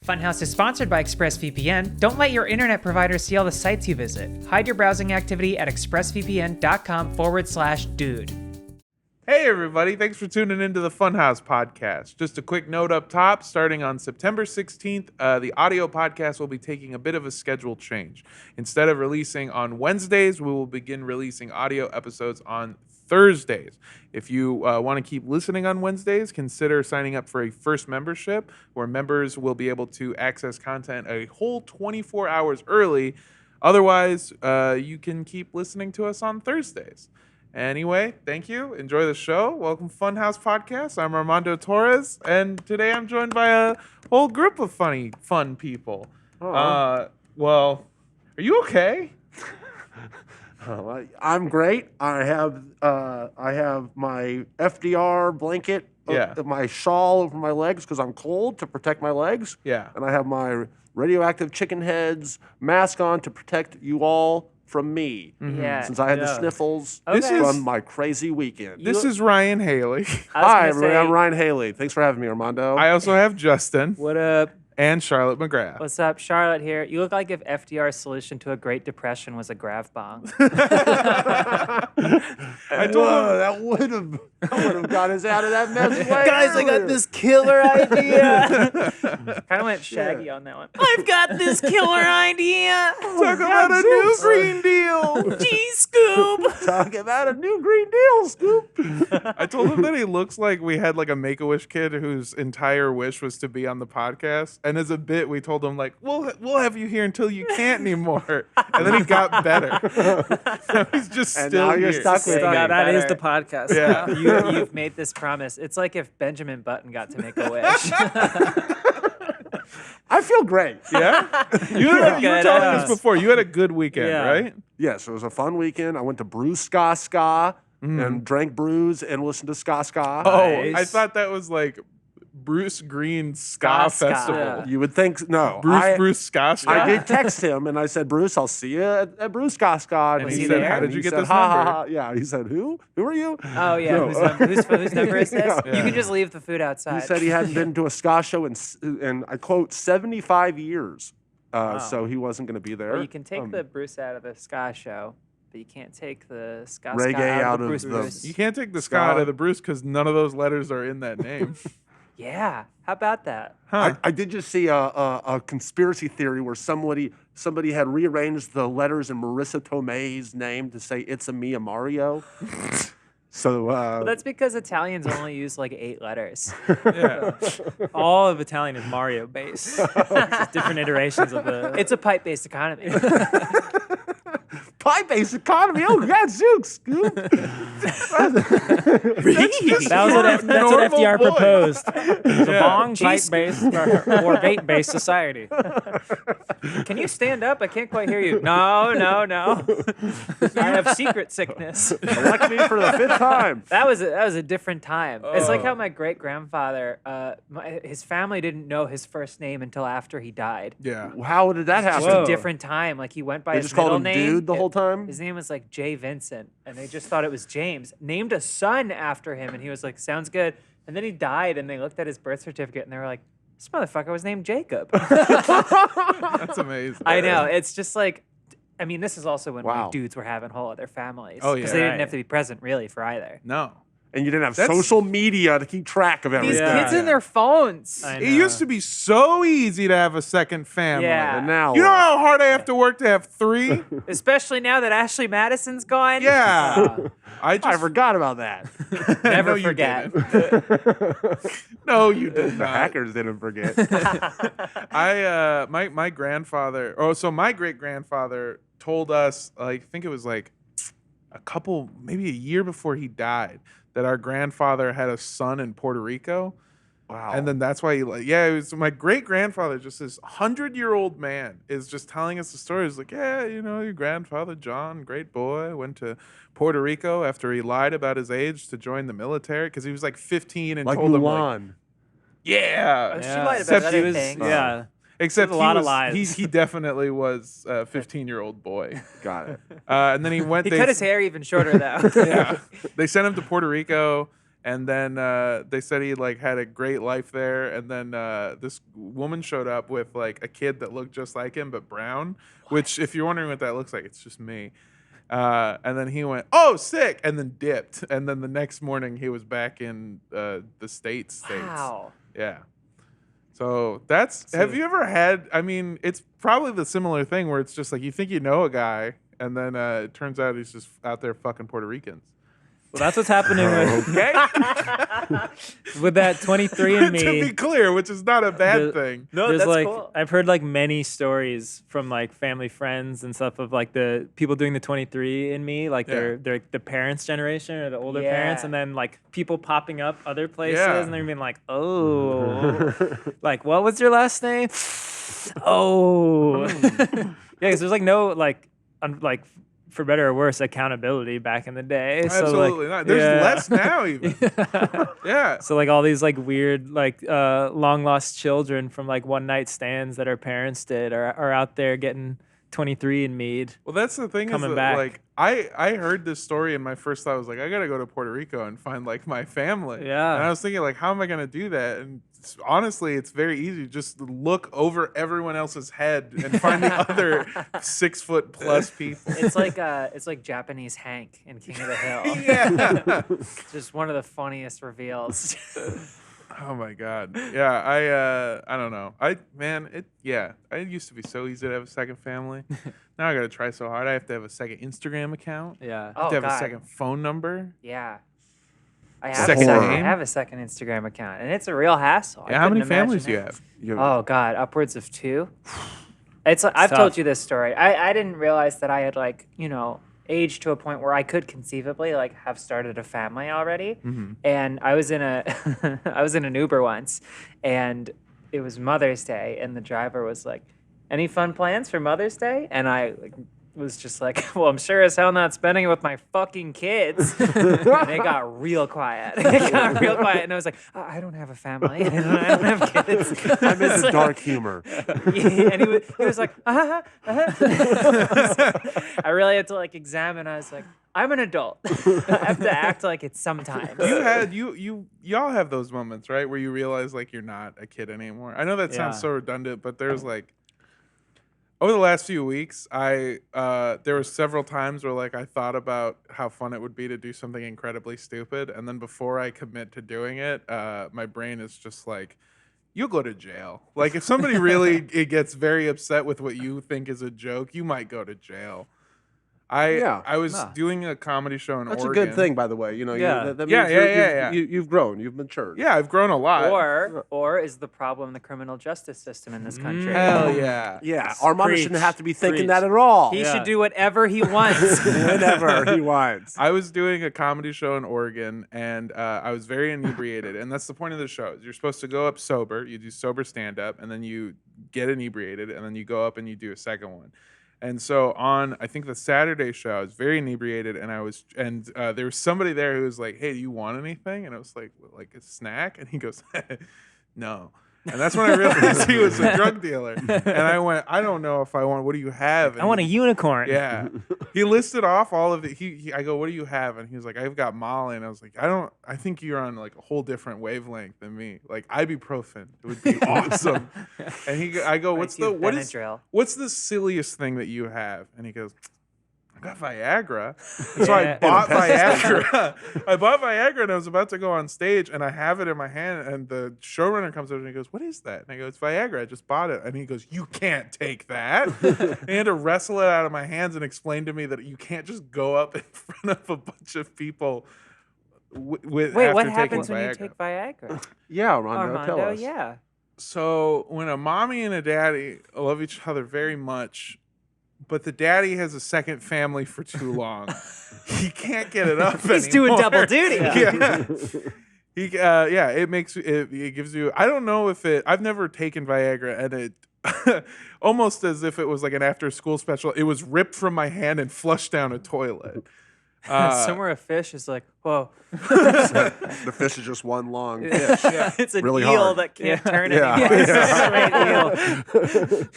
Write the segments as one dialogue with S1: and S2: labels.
S1: Funhaus is sponsored by ExpressVPN. Don't let your internet provider see all the sites you visit. Hide your browsing activity at expressvpn.com/dude.
S2: Hey everybody, thanks for tuning into the Funhaus podcast. Just a quick note up top, starting on September 16th, the audio podcast will be taking a bit of a schedule change. Instead of releasing on Wednesdays, we will begin releasing audio episodes on Thursdays. If you want to keep listening on Wednesdays, consider signing up for a first membership where members will be able to access content a whole 24 hours early. Otherwise, you can keep listening to us on Thursdays. Anyway, thank you. Enjoy the show. Welcome to Funhaus Podcast. I'm Armando Torres, and today I'm joined by a whole group of fun people. Well, are you okay?
S3: I'm great. I have my FDR blanket, my shawl over my legs because I'm cold to protect my legs.
S2: Yeah.
S3: And I have my radioactive chicken heads mask on to protect you all from me.
S1: Mm-hmm. Yeah.
S3: Since I had the sniffles
S1: Okay.
S3: from my crazy weekend.
S2: This is Ryan Haley.
S3: Hi, everybody. I'm Ryan Haley. Thanks for having me, Armando.
S2: I also have Justin
S1: What up?
S2: and Charlotte McGrath.
S1: What's up? Charlotte here. You look like if FDR's solution to a Great Depression was a grav bong.
S2: I told him
S3: that would have got us out of that mess.
S1: Guys, I got this killer idea. Kind of went Shaggy on that one. I've got this killer idea.
S2: talk about a new Green Deal.
S1: G-Scoop.
S3: Talk about a new Green Deal, Scoop.
S2: I told him that he looks like we had like a Make-A-Wish kid whose entire wish was to be on the podcast. And as a bit, we told him like, we'll have you here until you can't anymore. And then he got better. Now he's just
S3: And
S2: still
S3: now you're
S2: here.
S3: stuck with me.
S1: That is
S4: the podcast.
S2: Yeah.
S1: You've made this promise. It's like if Benjamin Button got to make a wish.
S3: I feel great.
S2: Yeah? You were
S1: good.
S2: telling us before. You had a good weekend,
S1: Yeah.
S2: right?
S3: Yes, it was a fun weekend. I went to Brew Ska and drank brews and listened to Ska.
S2: Oh,
S1: Nice.
S2: I thought that was like Bruce Green's Ska
S1: Ska.
S2: Festival.
S1: Yeah.
S3: You would think, no.
S2: Bruce Ska.
S3: I did text him and I said, Bruce, I'll see you at Brew Ska.
S2: And he said, how did you get this
S3: ha,
S2: number?
S3: ha, ha. Yeah, he said, who? Who are you?
S1: Oh, yeah.
S3: No.
S1: Whose number is this?
S3: Yeah.
S1: You can just leave the food outside.
S3: He said he hadn't been to a ska show in I quote, 75 years. So he wasn't going to be there.
S1: Well, you can take the Bruce out of the ska show, but you can't take the ska
S3: Reggae
S1: out
S3: out
S1: of
S3: of
S1: the
S3: the-
S1: Bruce.
S2: You can't take the Ska
S3: Ska.
S2: out of the Bruce because none of those letters are in that name.
S1: Yeah. How about that?
S2: Huh.
S3: I did just see a conspiracy theory where somebody had rearranged the letters in Marissa Tomei's name to say "It's a me, a Mario." So
S1: Well, that's because Italians only use like 8 letters.
S2: Yeah.
S4: All of Italian is Mario based. It's different iterations of the.
S1: It's a pipe-based economy.
S3: pie-based economy. Oh, gadzooks, Scoop.
S4: That's what FDR
S2: boy.
S4: proposed. It's a bong pipe
S1: Jeez.
S4: based or vape based society.
S1: Can you stand up? I can't quite hear you. No. I have secret sickness.
S3: Elect me for the 5th time.
S1: That was a different time. It's like how my great grandfather, his family didn't know his first name until after he died.
S2: Yeah.
S3: How did that happen?
S1: Just
S4: Whoa.
S1: a different time. Like he went by
S3: They
S1: his
S3: just called
S1: middle
S3: him
S1: name.
S3: Dude the whole time?
S1: His name was like Jay Vincent, and they just thought it was James. Named a son after him, and he was like, "Sounds good." And then he died, and they looked at his birth certificate, and they were like, "This motherfucker was named Jacob."
S2: That's amazing.
S1: I know. It's just like, I mean, this is also when
S3: Wow.
S1: like, dudes were having whole other families.
S2: Oh, yeah.
S1: Because they didn't
S4: Right.
S1: have to be present really for either.
S2: No.
S3: And you didn't have
S2: That's-
S3: social media to keep track of
S1: These
S3: everything.
S4: Yeah.
S1: kids in their phones.
S4: I
S2: It used to be so easy to have a second family.
S1: Yeah.
S3: And now
S2: You know how hard I have to work to have 3?
S1: Especially now that Ashley Madison's gone.
S2: Yeah. I
S3: I forgot about that.
S1: Never
S2: No, you
S1: forget.
S2: No, you did
S3: The
S2: not.
S3: hackers didn't forget.
S2: My grandfather, so my great grandfather told us, like, I think it was like maybe a year before he died, that our grandfather had a son in Puerto Rico.
S3: Wow.
S2: And then that's why it was my great grandfather, just this 100-year-old man, is just telling us the story. He's like, yeah, your grandfather, John, great boy, went to Puerto Rico after he lied about his age to join the military because he was like 15 and
S3: like
S2: told him, like,
S3: Mulan.
S2: yeah.
S1: She
S4: Yeah.
S1: lied about
S2: Except
S1: other
S2: he was-
S1: things.
S4: Yeah.
S2: Except
S4: There's a lot
S2: he
S4: of
S2: was,
S4: lies.
S2: He definitely was a 15-year-old boy.
S3: Got it.
S2: And then he went.
S1: He
S2: they,
S1: cut his hair even shorter though.
S2: Yeah. They sent him to Puerto Rico, And then they said he like had a great life there. And then this woman showed up with like a kid that looked just like him but brown. Which, if you're wondering what that looks like, it's just me. And then he went, "Oh, sick," and then dipped. And then the next morning he was back in the States.
S1: Wow.
S2: Yeah. So that's. Have you ever had? I mean, it's probably the similar thing where it's just like you think you know a guy, and then it turns out he's just out there fucking Puerto Ricans.
S4: Well, that's what's happening
S2: Okay.
S4: with that 23andMe.
S2: To be clear, which is not a bad thing.
S1: No,
S4: There's
S1: that's
S4: like
S1: cool.
S4: I've heard like many stories from like family friends and stuff of like the people doing the 23andMe, like they're the parents' generation or the older parents, and then like people popping up other places and they're being like, oh, like what was your last name? Oh, yeah, because there's like no like for better or worse accountability back in the day.
S2: Absolutely not. There's less now even. Yeah.
S4: So like all these like weird like long lost children from like one night stands that our parents did are out there getting 23andMe'd.
S2: Well, that's the thing
S4: Coming
S2: is that,
S4: back.
S2: like I heard this story and my first thought was like I gotta go to Puerto Rico and find like my family.
S4: Yeah.
S2: And I was thinking like how am I gonna do that? And honestly, it's very easy. Just look over everyone else's head and find the other 6 foot plus people.
S1: It's like Japanese Hank in King of the Hill.
S2: Yeah.
S1: It's just one of the funniest reveals.
S2: Oh my god. Yeah, I don't know. I used to be so easy to have a second family. Now I gotta try so hard. I have to have a second Instagram account.
S4: Yeah.
S2: I have to have a
S1: God.
S2: second phone number.
S1: Yeah. I
S2: Second
S1: I
S2: name?
S1: have a second Instagram account, and it's a real hassle.
S2: Yeah, how many families do you have?
S1: Oh God, upwards of 2. It's I've
S4: tough.
S1: told you this story. I didn't realize that I had aged to a point where I could conceivably like have started a family already.
S2: Mm-hmm.
S1: And I was in a I was in an Uber once, and it was Mother's Day, and the driver was like, "Any fun plans for Mother's Day?" And I was just like, "Well, I'm sure as hell not spending it with my fucking kids." And it got real quiet. It got real quiet, and I was like, "I don't have a family. I don't have kids."
S3: I'm into dark humor.
S1: And he was like, I really had to like examine. I was like, I'm an adult. I have to act like it sometimes.
S2: Y'all have those moments, right, where you realize like you're not a kid anymore. I know that sounds so redundant, but there's like over the last few weeks, there were several times where like I thought about how fun it would be to do something incredibly stupid, and then before I commit to doing it, my brain is just like, you'll go to jail. Like if somebody really gets very upset with what you think is a joke, you might go to jail. I was doing a comedy show in
S3: That's
S2: Oregon.
S3: a good thing, by the way. You know, that means
S2: Yeah.
S3: you've grown, you've matured.
S2: Yeah, I've grown a lot.
S1: Or is the problem the criminal justice system in this country?
S2: Hell yeah.
S3: Yeah, Armando shouldn't have to be thinking
S4: Preach.
S3: that at all.
S1: He should do whatever he wants.
S3: Whenever he wants.
S2: I was doing a comedy show in Oregon, and I was very inebriated. And that's the point of the show. Is you're supposed to go up sober. You do sober stand-up, and then you get inebriated, and then you go up and you do a second one. And so on, I think the Saturday show, I was very inebriated, and there was somebody there who was like, "Hey, do you want anything?" And I was like a snack? And he goes, "No." And that's when I realized he was a drug dealer. And I went, "I don't know if I want. What do you have?" And
S4: I want a unicorn.
S2: Yeah. He listed off all of it. I go, "What do you have?" And he was like, "I've got Molly." And I was like, I think you're on like a whole different wavelength than me. Like ibuprofen. It would be awesome. And I go, what's the silliest thing that you have? And he goes, "I got Viagra." And so I bought Viagra. I bought Viagra, and I was about to go on stage, and I have it in my hand, and the showrunner comes over and he goes, "What is that?" And I go, "It's Viagra. I just bought it." And he goes, "You can't take that." And he had to wrestle it out of my hands and explain to me that you can't just go up in front of a bunch of people with
S1: Wait, what
S2: after
S1: happens
S2: taking
S1: when
S2: Viagra.
S1: you take Viagra?
S3: Yeah, Armando, tell us.
S1: Yeah.
S2: So when a mommy and a daddy love each other very much, but the daddy has a second family for too long, he can't get it up anymore.
S1: He's doing double duty.
S2: Yeah. It gives you, I don't know if I've never taken Viagra, and it almost as if it was like an after school special, it was ripped from my hand and flushed down a toilet.
S1: Somewhere a fish is like, Whoa.
S3: The fish is just one long fish.
S1: It's an
S3: Really
S1: eel
S3: hard.
S1: that can't turn
S3: Yeah.
S1: anymore. Straight eel.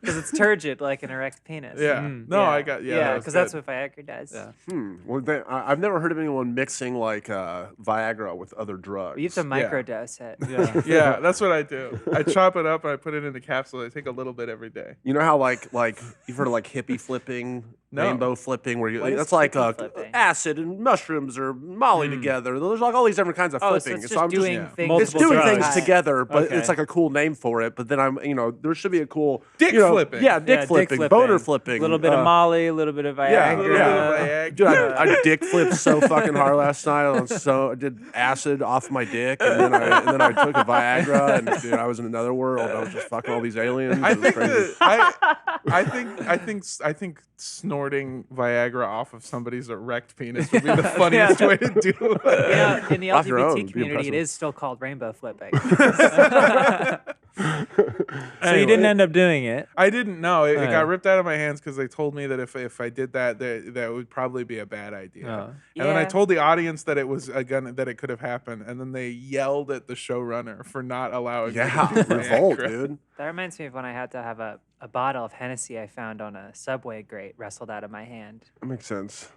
S1: Because it's turgid like an erect penis.
S2: Yeah. No, I got
S1: Yeah,
S2: because
S1: because that's what Viagra does.
S4: Yeah.
S3: Well, I've never heard of anyone mixing like Viagra with other drugs.
S1: You have to microdose it.
S4: Yeah.
S2: Yeah, that's what I do. I chop it up and I put it in a capsule. I take a little bit every day.
S3: You know how like you've heard of like hippie flipping,
S2: No.
S3: rainbow flipping, where you
S1: What is
S3: that's like
S1: hippie flipping?
S3: acid and mushrooms or Molly together. There's like all these different kinds of
S1: Oh, so
S3: flipping.
S1: it's just doing
S2: yeah.
S1: things.
S3: It's
S4: Multiple
S3: doing
S4: drugs.
S3: things together, but
S4: Okay.
S3: it's like a cool name for it. But then there should be a cool
S2: Dick flipping.
S3: Yeah, dick flipping, boner flipping,
S4: A little bit of Molly, a little bit of Viagra.
S3: Yeah,
S2: A little bit of Viagra.
S3: Dude, I dick flipped so fucking hard last night. I did acid off my dick, and then I took a Viagra, and dude, I was in another world. I was just fucking all these aliens.
S2: I
S3: It was
S2: think
S3: crazy.
S2: I think snorting Viagra off of somebody's erect penis would be the funniest way to do it.
S1: In the
S3: Off your own,
S1: LGBT
S3: be
S1: community, it
S3: impressive.
S1: is still called rainbow flipping.
S4: So you didn't end up doing it.
S2: I didn't know. It
S4: Right.
S2: got ripped out of my hands because they told me that if I did that would probably be a bad idea.
S4: Oh.
S2: And then I
S1: Yeah.
S2: told the audience that it was that it could have happened, and then they yelled at the showrunner for not allowing. me to
S3: Yeah,
S2: do
S3: revolt,
S2: Viagra.
S3: dude.
S1: That reminds me of when I had to have a bottle of Hennessy I found on a Subway grate wrestled out of my hand.
S3: That makes sense.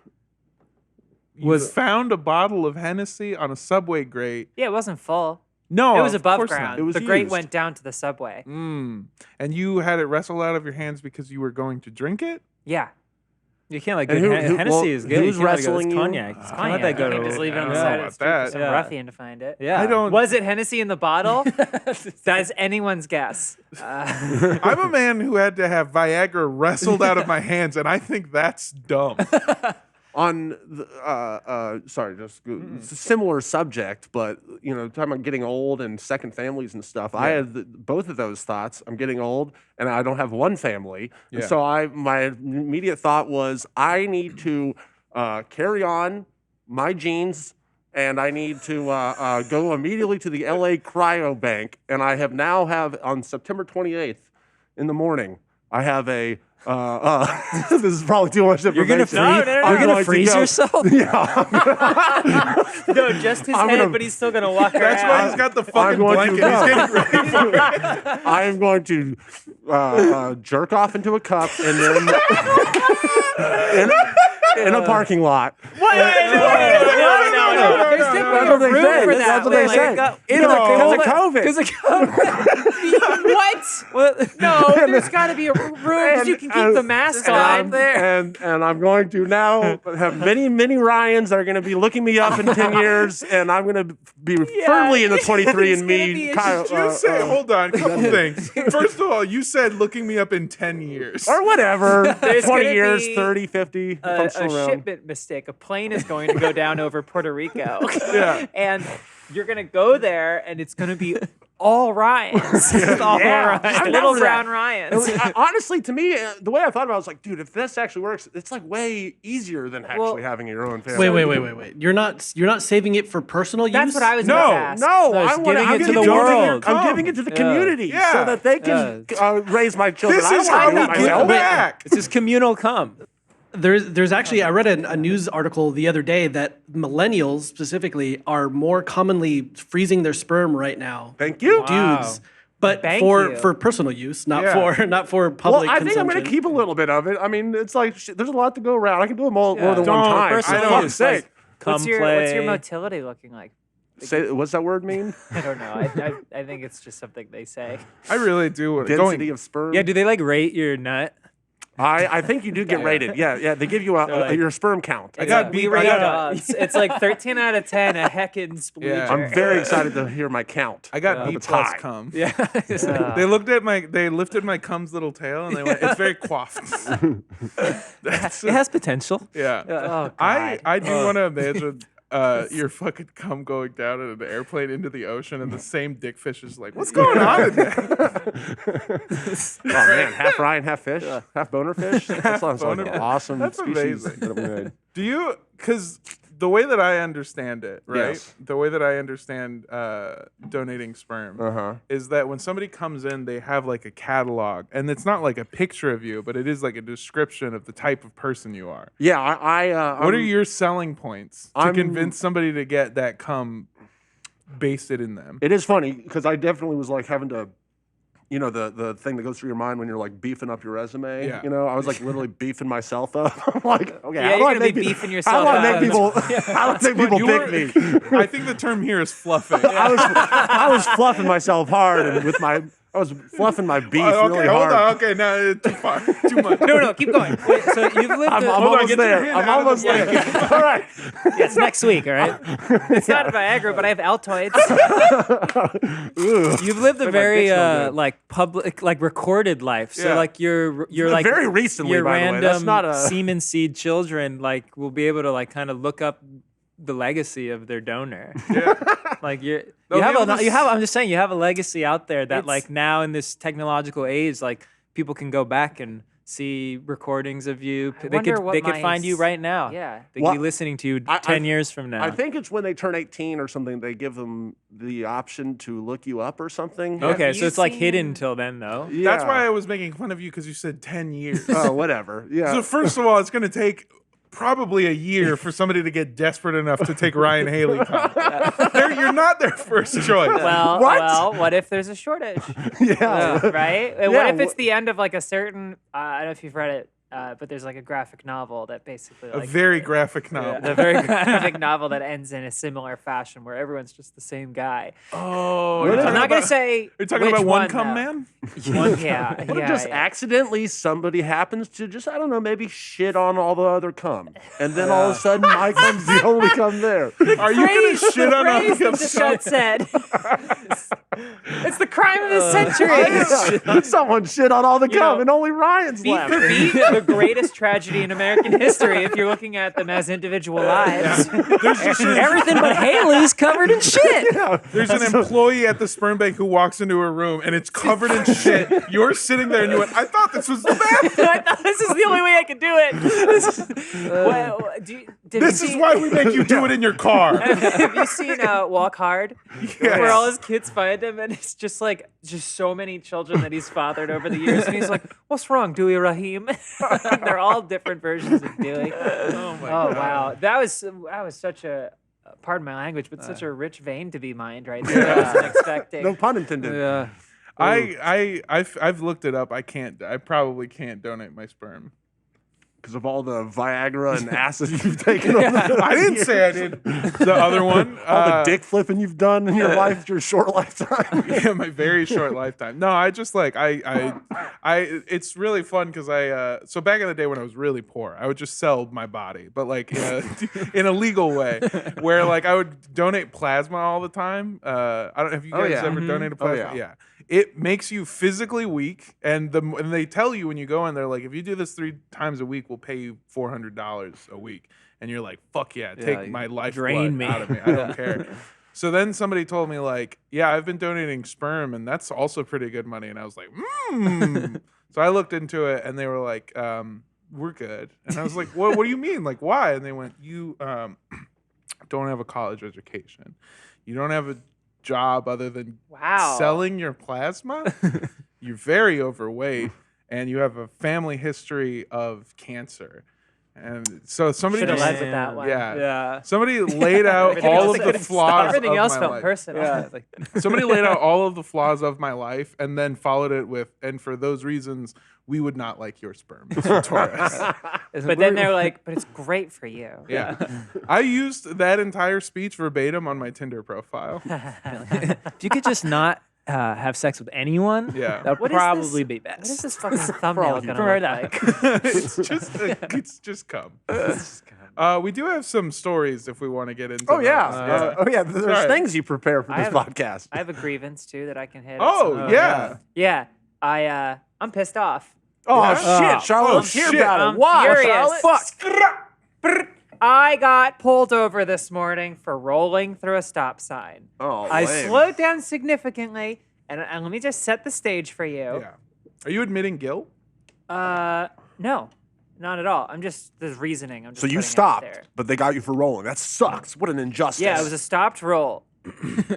S2: You found a bottle of Hennessy on a Subway grate.
S1: Yeah, it wasn't full.
S2: No,
S1: It was
S2: of
S1: above
S2: course not.
S1: ground.
S3: It was
S1: the grate
S3: used.
S1: went down to the Subway.
S2: And you had it wrestled out of your hands because you were going to drink it?
S1: Yeah.
S4: You can't like
S3: And
S4: good
S3: who-
S4: Hennessy
S3: well,
S4: is good.
S3: who's
S4: You can't let it go.
S3: wrestling
S4: It's
S3: you?
S4: cognac.
S3: Oh,
S4: You can't let that
S1: You
S4: go
S1: can
S4: to
S1: just leave it on the
S2: I don't
S1: side
S2: know
S1: of the street
S2: about
S1: for some
S4: that.
S1: ruffian to find it.
S4: Yeah.
S2: I don't.
S1: Was it Hennessy in the bottle? That's anyone's guess.
S2: I'm a man who had to have Viagra wrestled out of my hands, and I think that's dumb.
S3: On the, sorry, just it's a similar subject, but talking about getting old and second families and stuff. I had both of those thoughts. I'm getting old, and I don't have one family, and
S2: Yeah.
S3: so my immediate thought was I need to carry on my genes. And I need to go immediately to the LA Cryo Bank. And I have on September 28th in the morning, I have a. This is probably too much
S4: You're gonna
S3: information.
S4: freeze.
S3: I'm
S4: You're gonna
S3: going to
S4: freeze
S3: go-
S4: yourself.
S3: Yeah.
S1: No, just his
S3: I'm
S1: head,
S3: gonna-
S1: but he's still gonna walk
S2: That's
S1: around.
S2: why he's got the fucking
S3: going to
S2: blanket. He's
S3: go.
S2: getting ready for it.
S3: I am going to jerk off into a cup and then in a parking lot.
S1: No. There's
S3: That's
S1: definitely
S3: what
S1: a
S3: they
S1: room
S3: say.
S1: for that.
S3: That's what they say.
S1: Because
S3: Because of COVID.
S1: what? No, there's got to be a room because you can keep the mask on.
S3: And I'm going to now have many Ryans that are going to be looking me up in 10 years, and I'm going to be firmly in the 23andMe.
S2: Just say, hold on, couple things. First of all, you said looking me up in 10 years.
S3: or whatever,
S1: There's
S3: 20
S1: gonna
S3: years,
S1: be
S3: 30, 50, if I'm
S1: A
S3: still around.
S1: shipment mistake. A plane is going to go down over Puerto Rico.
S2: Yeah.
S1: And you're going to go there, and it's going to be all Ryans. All
S3: Yeah.
S1: Ryans.
S3: I
S1: Little
S3: remember
S1: brown
S3: that.
S1: Ryans.
S3: Honestly, to me, the way I thought about it, I was like, dude, if this actually works, it's like way easier than actually having your own family.
S5: Wait. You're not saving it for personal use?
S1: That's what I was
S2: No,
S1: going to ask.
S3: No,
S4: No, it's
S3: I want
S4: giving it to
S3: giving
S4: the
S3: it
S4: world.
S3: I'm giving it to the community
S2: Yeah.
S3: so that they can raise my children.
S2: This
S3: I
S2: is
S3: don't
S2: how
S3: wanna
S2: we
S3: do it
S2: give
S3: myself.
S2: back.
S4: It's just communal cum.
S5: There's actually, I read a news article the other day that millennials specifically are more commonly freezing their sperm right now.
S3: Thank you.
S5: Dudes. But
S1: Thank
S5: for
S1: you.
S5: personal use, not
S2: Yeah.
S5: for
S3: Well,
S5: public
S3: I think I'm going
S5: consumption.
S3: to keep a little bit of it. I mean, it's like there's a lot to go around. I can do it more than one
S2: Don't.
S3: time.
S4: Personal
S3: For fuck's
S4: use,
S3: sake.
S4: Cum
S1: What's your
S4: play.
S1: motility looking like?
S3: Say, what's that word mean?
S1: I don't know. I think it's just something they say.
S2: I really do want
S3: Density of sperm.
S4: Yeah, do they like rate your nut?
S3: I think you do get rated. Yeah. They give you your sperm count.
S2: I got
S1: We
S2: beat.
S1: rate
S2: I got,
S1: dogs. It's like 13 out of 10, a heckin' splooger.
S2: Yeah.
S3: I'm very excited to hear my count.
S2: I got B
S3: it's
S2: plus
S3: high.
S2: cum.
S4: Yeah.
S2: They lifted my cum's little tail and they went, it's very coiffed. That's,
S4: It has potential.
S2: yeah.
S1: Oh,
S2: I
S1: God.
S2: do want to imagine your fucking cum going down in an airplane into the ocean and the same dickfish is like, what's going on in there?
S3: Oh man, half Ryan, half fish, half boner fish. That sounds like
S2: boner
S3: an
S2: fish.
S3: awesome
S2: That's
S3: species
S2: amazing.
S3: that we made.
S2: Do you, because the way that I understand it, right?
S3: Yes.
S2: The way that I understand donating sperm is that when somebody comes in, they have like a catalog, and it's not like a picture of you, but it is like a description of the type of person you are.
S3: Yeah,
S2: What are your selling points to convince somebody to get that cum basted in them?
S3: It is funny because I definitely was like having to, you know, the thing that goes through your mind when you're like beefing up your resume.
S2: Yeah.
S3: You know, I was like literally beefing myself up. I'm like, okay,
S1: Yeah,
S3: how do
S1: you're
S3: I
S1: gonna
S3: make
S1: be
S3: people,
S1: beefing
S3: how
S1: yourself
S3: do I
S1: up.
S3: make people, how do I make people pick me?
S2: I think the term here is fluffing.
S3: I was fluffing myself hard and with my. I was fluffing my beef
S2: okay,
S3: really
S2: hold
S3: hard.
S2: on. Okay, no, too far, too much.
S1: No, keep going. Wait, so you've lived.
S3: I'm
S1: a-
S3: almost
S2: get your
S3: there.
S2: hand
S3: I'm
S2: out of
S3: almost
S2: the way.
S3: there. All right.
S4: Yeah, it's next week, all right?
S1: It's not a Viagra, but I have Altoids.
S4: You've lived a very
S3: dick's no good.
S4: like public, like recorded life. So
S2: Yeah.
S4: like you're like
S3: Very recently,
S4: your
S3: by the way.
S4: random
S3: That's not a.
S4: semen seed children like will be able to like kind of look up the legacy of their donor.
S2: Yeah.
S4: Like you
S2: They'll
S4: have
S2: be able to
S4: you have. I'm just saying you have a legacy out there that
S1: It's-
S4: like now in this technological age, like people can go back and see recordings of you.
S1: I
S4: They
S1: wonder
S4: could
S1: what
S4: they could
S1: my
S4: find you
S1: s-
S4: right now.
S1: Yeah.
S4: They
S3: Well,
S4: could be listening to you
S3: I-
S4: 10 years from now.
S3: I think it's when they turn 18 or something, they give them the option to look you up or something.
S4: Okay,
S1: Have
S4: so
S1: you
S4: it's like
S1: seen-
S4: hidden till then though.
S3: Yeah.
S2: That's why I was making fun of you because you said 10 years.
S3: Oh, whatever. Yeah.
S2: So first of all, it's going to take probably a year for somebody to get desperate enough to take Ryan Haley. You're not their first choice.
S1: What if there's a shortage?
S3: yeah.
S1: Right? And
S3: Yeah,
S1: what if it's the end of like a certain? I don't know if you've read it, but there's like a graphic novel that basically
S2: A
S1: like
S2: very graphic novel.
S1: a very graphic novel that ends in a similar fashion where everyone's just the same guy.
S2: Oh,
S3: What
S2: you're
S3: is
S1: I'm
S2: talking
S1: not gonna
S2: about-
S1: say.
S2: You're talking
S1: which
S2: about One Cum
S1: though.
S2: Man?
S1: One, yeah,
S3: What if
S1: yeah,
S3: just
S1: yeah.
S3: accidentally somebody happens to just, I don't know, maybe shit on all the other cum. And then all of a sudden my cum's the only cum there.
S2: Are you going to shit on
S1: Phrase
S2: other
S1: that
S2: cum's
S1: just
S2: cum?
S1: got said. It's the crime of the century.
S3: Yeah. Someone shit on all the cum
S1: know,
S3: and only Ryan's
S1: Beat
S3: left.
S1: for beat, the greatest tragedy in American history if you're looking at them as individual lives.
S4: Everything but Haley's covered in shit.
S2: There's an employee at the sperm bank who walks into a room and it's covered in shit. You're sitting there and you went, I thought this was the bathroom.
S1: I thought this is the only way I could do it.
S2: This is why we make you do it in your car.
S1: Have you seen Walk Hard?
S2: Yes.
S1: Where all his kids find him and it's just like so many children that he's fathered over the years. And he's like, what's wrong, Dewey Rahim? They're all different versions of Dewey.
S2: Oh my
S1: Oh
S2: God.
S1: wow. That was such a pardon my language, but such a rich vein to be mined right there. I wasn't expecting.
S3: No pun intended.
S4: Yeah.
S2: I've looked it up. I probably can't donate my sperm.
S3: Because of all the Viagra and acid you've taken over the
S2: I didn't
S3: years.
S2: say I did. The other one.
S3: All the dick flipping you've done in your life, your short lifetime.
S2: Yeah, my very short lifetime. No, I just like I it's really fun because so back in the day when I was really poor, I would just sell my body, but like in a legal way, where like I would donate plasma all the time. I don't have you
S3: Oh,
S2: guys
S3: yeah.
S2: ever
S3: Mhm.
S2: donated
S3: Oh,
S2: plasma?
S3: yeah.
S2: It makes you physically weak, and they tell you when you go in, they're like, if you do this 3 times a week, we'll pay you $400 a week, and you're like, fuck yeah, take
S4: you
S2: my life
S4: drain me.
S2: out of me. I don't care. So then somebody told me like, yeah, I've been donating sperm and that's also pretty good money. And I was like, So I looked into it and they were like, we're good. And I was like, what do you mean? Like, why? And they went, you don't have a college education. You don't have a job other than
S1: Wow.
S2: selling your plasma. You're very overweight and you have a family history of cancer. And so somebody
S1: Should have
S2: just
S1: led with that one.
S2: yeah.
S4: Yeah.
S2: Somebody laid out
S1: Everything
S2: all
S1: else
S2: of the
S1: could
S2: flaws
S1: Everything
S2: of
S1: else
S2: my
S1: felt
S2: life.
S1: personal.
S4: Yeah. It's like,
S2: Somebody laid out all of the flaws of my life and then followed it with, and for those reasons, we would not like your sperm, Mr. Torres.
S1: But then they're like, but it's great for you.
S2: Yeah. I used that entire speech verbatim on my Tinder profile.
S4: if you could just not have sex with anyone,
S2: Yeah.
S4: that would
S1: What is
S4: probably
S1: this-
S4: be
S1: What
S4: best.
S1: is this fucking thumbnail gonna
S4: Right
S1: look
S4: now.
S1: like?
S2: it's just come. We do have some stories if we want to get into
S3: Oh, yeah.
S2: those.
S3: There's
S2: Sorry.
S3: things you prepare for
S1: I
S3: this
S1: have-
S3: podcast.
S1: I have a grievance too that I can hit. at
S2: Oh,
S1: some-
S2: yeah.
S1: Yeah. I'm pissed off.
S3: Oh,
S2: Yeah.
S3: shit, Charlotte.
S2: Oh,
S3: Let's hear
S2: shit.
S3: about it.
S1: I'm
S3: Why,
S1: furious.
S3: Charlotte?
S1: Fuck. I got pulled over this morning for rolling through a stop sign.
S3: Oh,
S1: I
S3: lame.
S1: slowed down significantly, and let me just set the stage for you.
S2: Yeah. Are you admitting guilt?
S1: No. Not at all. I'm just there's reasoning. I'm just
S3: So you
S1: putting out
S3: stopped,
S1: there.
S3: but they got you for rolling. That sucks. What an injustice.
S1: Yeah, it was a stopped roll.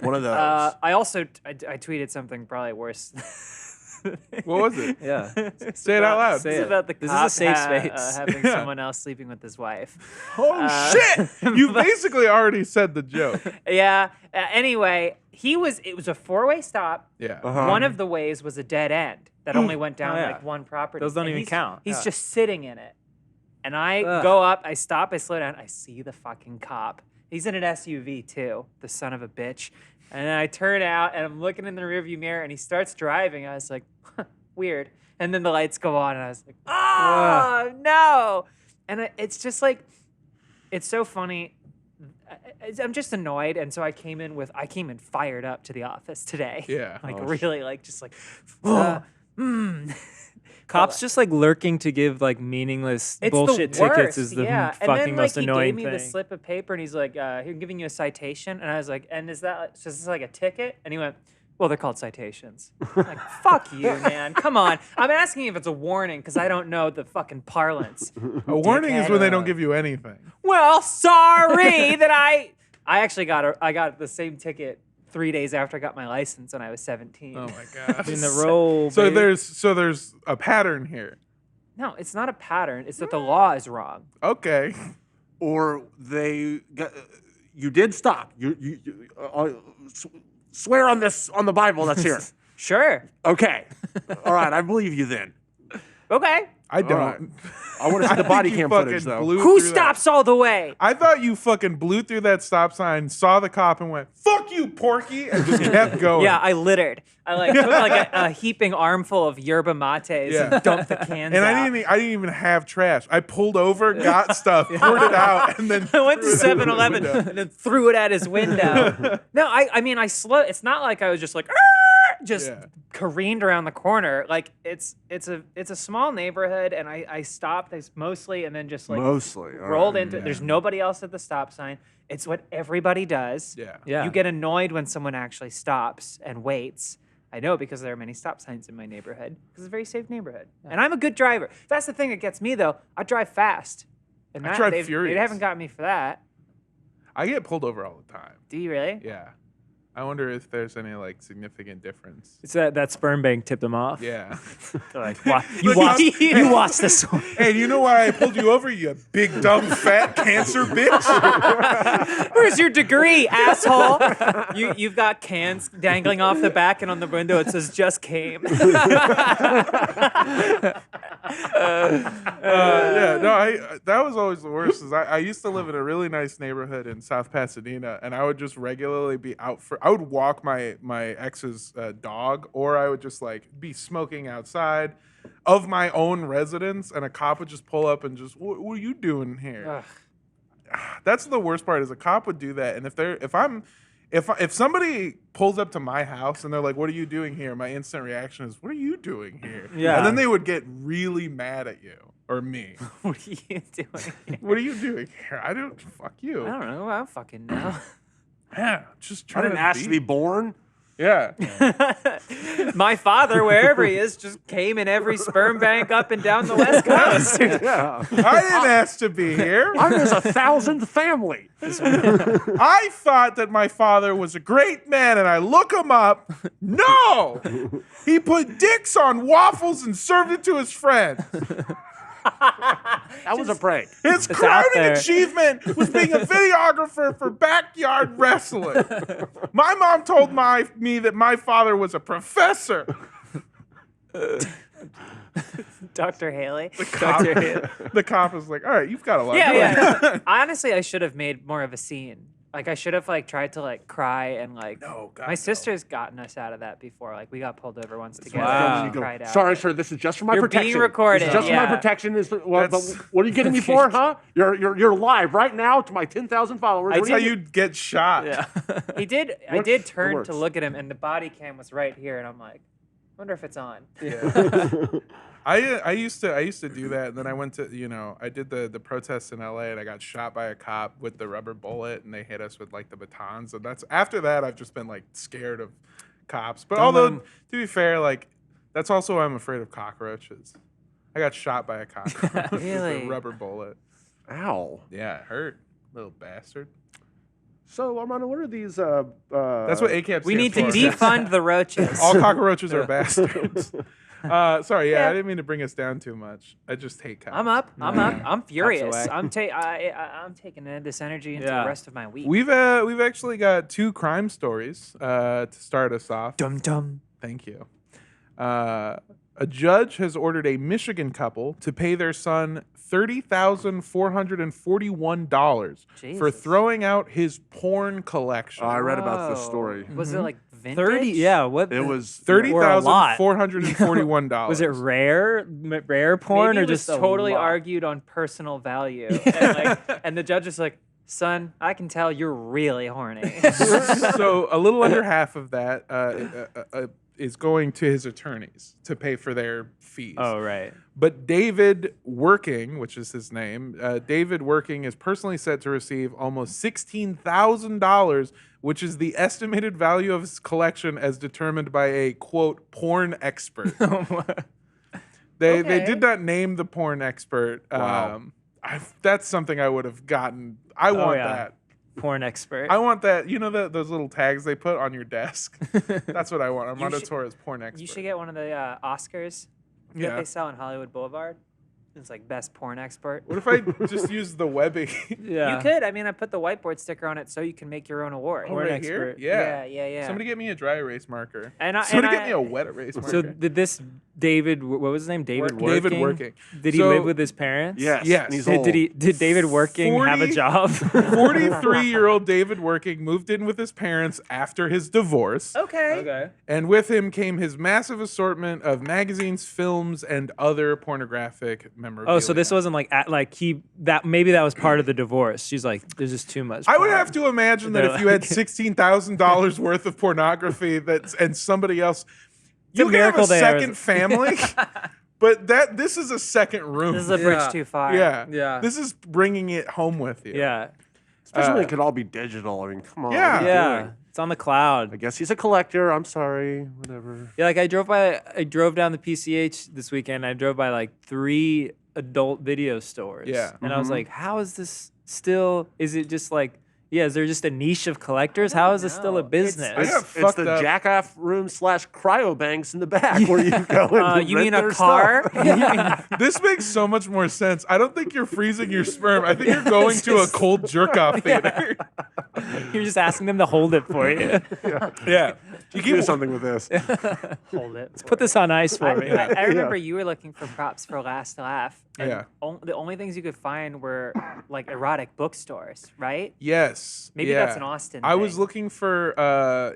S3: one of those.
S1: I also I tweeted something probably worse.
S2: What was it?
S4: Yeah.
S2: Say it out loud.
S4: Say
S1: It's
S4: it.
S1: about the
S4: This is a
S1: cop
S4: safe space.
S1: having
S2: Yeah.
S1: someone else sleeping with his wife.
S2: Oh shit! You basically already said the joke.
S1: Yeah. Anyway, it was a 4-way stop.
S2: Yeah.
S1: One of the ways was a dead end that only went down
S4: yeah.
S1: like one property.
S4: Those don't
S1: And
S4: even count.
S1: He's
S4: Yeah.
S1: just sitting in it. And I
S4: Ugh.
S1: go up, I stop, I slow down, I see the fucking cop. He's in an SUV too, the son of a bitch. And then I turn out and I'm looking in the rearview mirror and he starts driving. I was like, weird. And then the lights go on and I was like, oh, no. And it's just like, it's so funny. I'm just annoyed. And so I came in fired up to the office today.
S2: Yeah.
S1: Like
S3: Oh,
S1: really like, just like,
S4: Cops just like lurking to give like meaningless
S1: It's
S4: bullshit
S1: the worst.
S4: tickets is the
S1: yeah.
S4: fucking
S1: and then,
S4: most
S1: like,
S4: annoying
S1: he gave me
S4: thing.
S1: the slip of paper and he's like, here, I'm giving you a citation. And I was like, and is this like a ticket? And he went, well, they're called citations. I'm like, fuck you, man. Come on. I'm asking if it's a warning because I don't know the fucking parlance.
S2: A warning is when they don't
S1: Dickhead.
S2: give you anything.
S1: Well, sorry that I actually got the same ticket 3 days after I got my license when I was 17.
S2: Oh my god.
S4: In the roll.
S2: So
S4: baby.
S2: there's a pattern here.
S1: No, it's not a pattern. It's that the law is wrong.
S2: Okay.
S3: Or you did stop. Swear on the Bible that's here.
S1: Sure.
S3: Okay. All right, I believe you then.
S1: Okay.
S2: I don't.
S3: right. I want to see the body
S2: think you
S3: cam footage
S2: fucking
S3: though.
S2: blew
S1: Who
S2: through that.
S1: stops all the way?
S2: I thought you fucking blew through that stop sign, saw the cop, and went, "Fuck you, Porky," and just kept going.
S1: Yeah, I littered. I like took like a heaping armful of yerba mates
S2: Yeah.
S1: and dumped the cans
S2: And
S1: out.
S2: I didn't even have trash. I pulled over, got stuff, poured it out, and then
S1: I went to
S2: threw it out the
S1: 7-Eleven
S2: window.
S1: and then threw it at his window. No, I mean I slow. It's not like I was just like just
S2: Yeah.
S1: careened around the corner. Like it's a small neighborhood, and I stopped mostly, and then just like
S3: Mostly. all
S1: rolled
S3: right.
S1: into. There's nobody else at the stop sign. It's what everybody does.
S2: Yeah.
S4: Yeah.
S1: You get annoyed when someone actually stops and waits. I know because there are many stop signs in my neighborhood because it's a very safe neighborhood. And I'm a good driver. That's the thing that gets me though. I drive fast. And
S2: I drive
S1: they
S2: furious.
S1: haven't got me for that.
S2: I get pulled over all the time.
S1: Do you really?
S2: Yeah. I wonder if there's any like significant difference.
S4: It's that sperm bank tipped them off.
S2: Yeah.
S4: They're like,
S1: You watch this one.
S2: Hey, do you know why I pulled you over, you big dumb fat cancer bitch?
S1: Where's your degree, asshole? You've got cans dangling off the back, and on the window it says "just came."
S2: Yeah, no, that was always the worst. Is I used to live in a really nice neighborhood in South Pasadena, and I would just regularly be out I would walk my ex's dog, or I would just like be smoking outside of my own residence, and a cop would just pull up and just, what are you doing here?
S1: Ugh.
S2: That's the worst part. Is a cop would do that, and if somebody pulls up to my house and they're like, "What are you doing here?" My instant reaction is, "What are you doing here?"
S4: Yeah.
S2: And then they would get really mad at you or me.
S1: What are you doing?
S2: What are you doing here? I don't. Fuck you.
S1: I don't know. I don't fucking know.
S2: Yeah, just
S3: I
S2: trying
S3: didn't ask to be born.
S2: Yeah.
S1: My father, wherever he is, just came in every sperm bank up and down the West Coast.
S3: Yeah.
S2: I didn't ask to be here.
S3: I'm his 1,000th family.
S2: I thought that my father was a great man, and I look him up. No, he put dicks on waffles and served it to his friends.
S3: That was a prank.
S2: His
S4: out
S2: crowning
S4: there.
S2: achievement was being a videographer for backyard wrestling. My mom told me that my father was a professor.
S1: Dr. Haley.
S2: The cop is like, all right, you've got a lot.
S1: Yeah,
S2: going
S1: yeah. Honestly, I should have made more of a scene. Like I should have like tried to like cry and like.
S2: No, God,
S1: my
S2: no.
S1: sister's gotten us out of that before. Like we got pulled over once together.
S4: Wow.
S1: And
S3: You
S1: she
S3: go,
S1: cried out.
S3: sorry, sir. This is just for my
S1: You're being
S3: protection.
S1: recorded,
S3: This is just for my
S1: yeah.
S3: protection. What
S2: That's-
S3: are you getting me for, huh? You're live right now to my 10,000 followers.
S2: That's
S3: What
S2: how
S3: are you
S2: you'd get shot.
S4: Yeah.
S1: He did. I
S3: Works.
S1: did
S3: It
S1: turn
S3: works.
S1: to look at him, and the body cam was right here, and I'm like, wonder if it's on.
S2: I used to do that, and then I went to I did the protests in LA, and I got shot by a cop with the rubber bullet, and they hit us with like the batons, and that's after that I've just been like scared of cops. But
S4: Don't
S2: although
S4: let 'em-
S2: to be fair, like that's also why I'm afraid of cockroaches. I got shot by a cockroach with
S1: Really?
S2: a rubber bullet.
S3: Ow.
S2: Yeah, it hurt, little bastard.
S3: So, Armando, what are these?
S2: That's what ACAB
S1: We need to
S2: stands for.
S1: defund the roaches.
S2: All cockroaches are bastards. Sorry,
S1: Yeah.
S2: I didn't mean to bring us down too much. I just hate cops.
S1: I'm up. I'm furious.
S4: away.
S1: I'm taking this energy into
S4: Yeah.
S1: the rest of my week.
S2: We've actually got 2 crime stories to start us off.
S1: dum dum.
S2: Thank you. A judge has ordered a Michigan couple to pay their son $30,441 for
S1: Jesus.
S2: throwing out his porn collection.
S3: I read about this
S1: Whoa.
S3: story.
S1: Was it like vintage?
S4: 30. Yeah. What?
S3: It was
S2: $30,441.
S4: Was it rare porn
S1: Maybe
S4: or
S1: it was
S4: just a
S1: totally
S4: lot?
S1: argued on personal value, and the judge is like, "Son, I can tell you're really horny."
S2: So a little under half of that is going to his attorneys to pay for their fees.
S4: Oh right.
S2: But David Working, which is his name, David Working is personally set to receive almost $16,000, which is the estimated value of his collection as determined by a, quote, porn expert. They
S1: Okay.
S2: did not name the porn expert.
S3: Wow.
S2: That's something I would have gotten. I want
S4: yeah.
S2: that.
S4: Porn expert.
S2: I want that. You know those little tags they put on your desk? That's what I want. Armando
S1: should-
S2: Torres, porn expert.
S1: You should get one of the Oscars that
S2: Yeah.
S1: they sell on Hollywood Boulevard. It's like best porn expert.
S2: What if I just use the webbing?
S4: yeah.
S1: You could. I mean, I put the whiteboard sticker on it so you can make your own award.
S2: Oh,
S4: Porn
S2: right
S4: expert.
S2: here?
S1: Yeah.
S2: Somebody get me a dry erase marker.
S1: And
S2: Somebody get me a wet erase marker.
S4: So did this David? What was his name? David Working.
S2: David Working.
S4: Did he
S2: So-
S4: live with his parents?
S3: Yes.
S2: Yes.
S3: and he's
S4: Did,
S3: old.
S4: did David Working have a
S2: 40
S4: job?
S2: 43-year-old David Working moved in with his parents after his divorce.
S1: Okay.
S4: Okay.
S2: And with him came his massive assortment of magazines, films, and other pornographic memorabilia.
S4: Oh, so this wasn't maybe that was part of the divorce. She's like, there's just too much.
S2: I would
S4: porn.
S2: have to imagine that
S4: They're
S2: if you had
S4: like-
S2: $16,000 worth of pornography and somebody else, you
S4: a
S2: can have
S4: miracle
S2: a
S4: they are-
S2: second family, but this is a second room.
S1: This is a bridge
S4: Yeah.
S1: too far.
S2: yeah.
S4: Yeah.
S2: This is bringing it home with you.
S4: Yeah.
S3: Especially when it could all be digital. I mean, come on.
S2: Yeah.
S3: what are you
S4: Yeah.
S3: doing?
S4: It's on the cloud.
S3: I guess he's a collector. I'm sorry. Whatever.
S4: Yeah, like I drove down the PCH this weekend. I drove by like 3 adult video stores.
S2: Yeah.
S4: And I was like, how is this still? Is it just like, is there just a niche of collectors? How is this still a
S1: know.
S4: business?
S2: I got
S3: It's
S2: fucked
S3: the
S2: up.
S3: jack-off room / cryo banks in the back where you go and
S1: You
S3: rent
S1: mean a
S3: their
S1: car?
S3: stuff.
S2: This makes so much more sense. I don't think you're freezing your sperm. I think you're going to a cold jerk-off theater.
S4: You're just asking them to hold it for you.
S2: Yeah. You
S3: Do
S2: keep
S3: something with this.
S1: Hold it.
S4: Put this on ice for me.
S1: I remember you were looking for props for Last Laugh. And
S2: Yeah.
S1: the only things you could find were like erotic bookstores, right?
S2: Yes.
S1: Maybe
S2: yeah.
S1: that's an Austin
S2: I was
S1: thing.
S2: looking for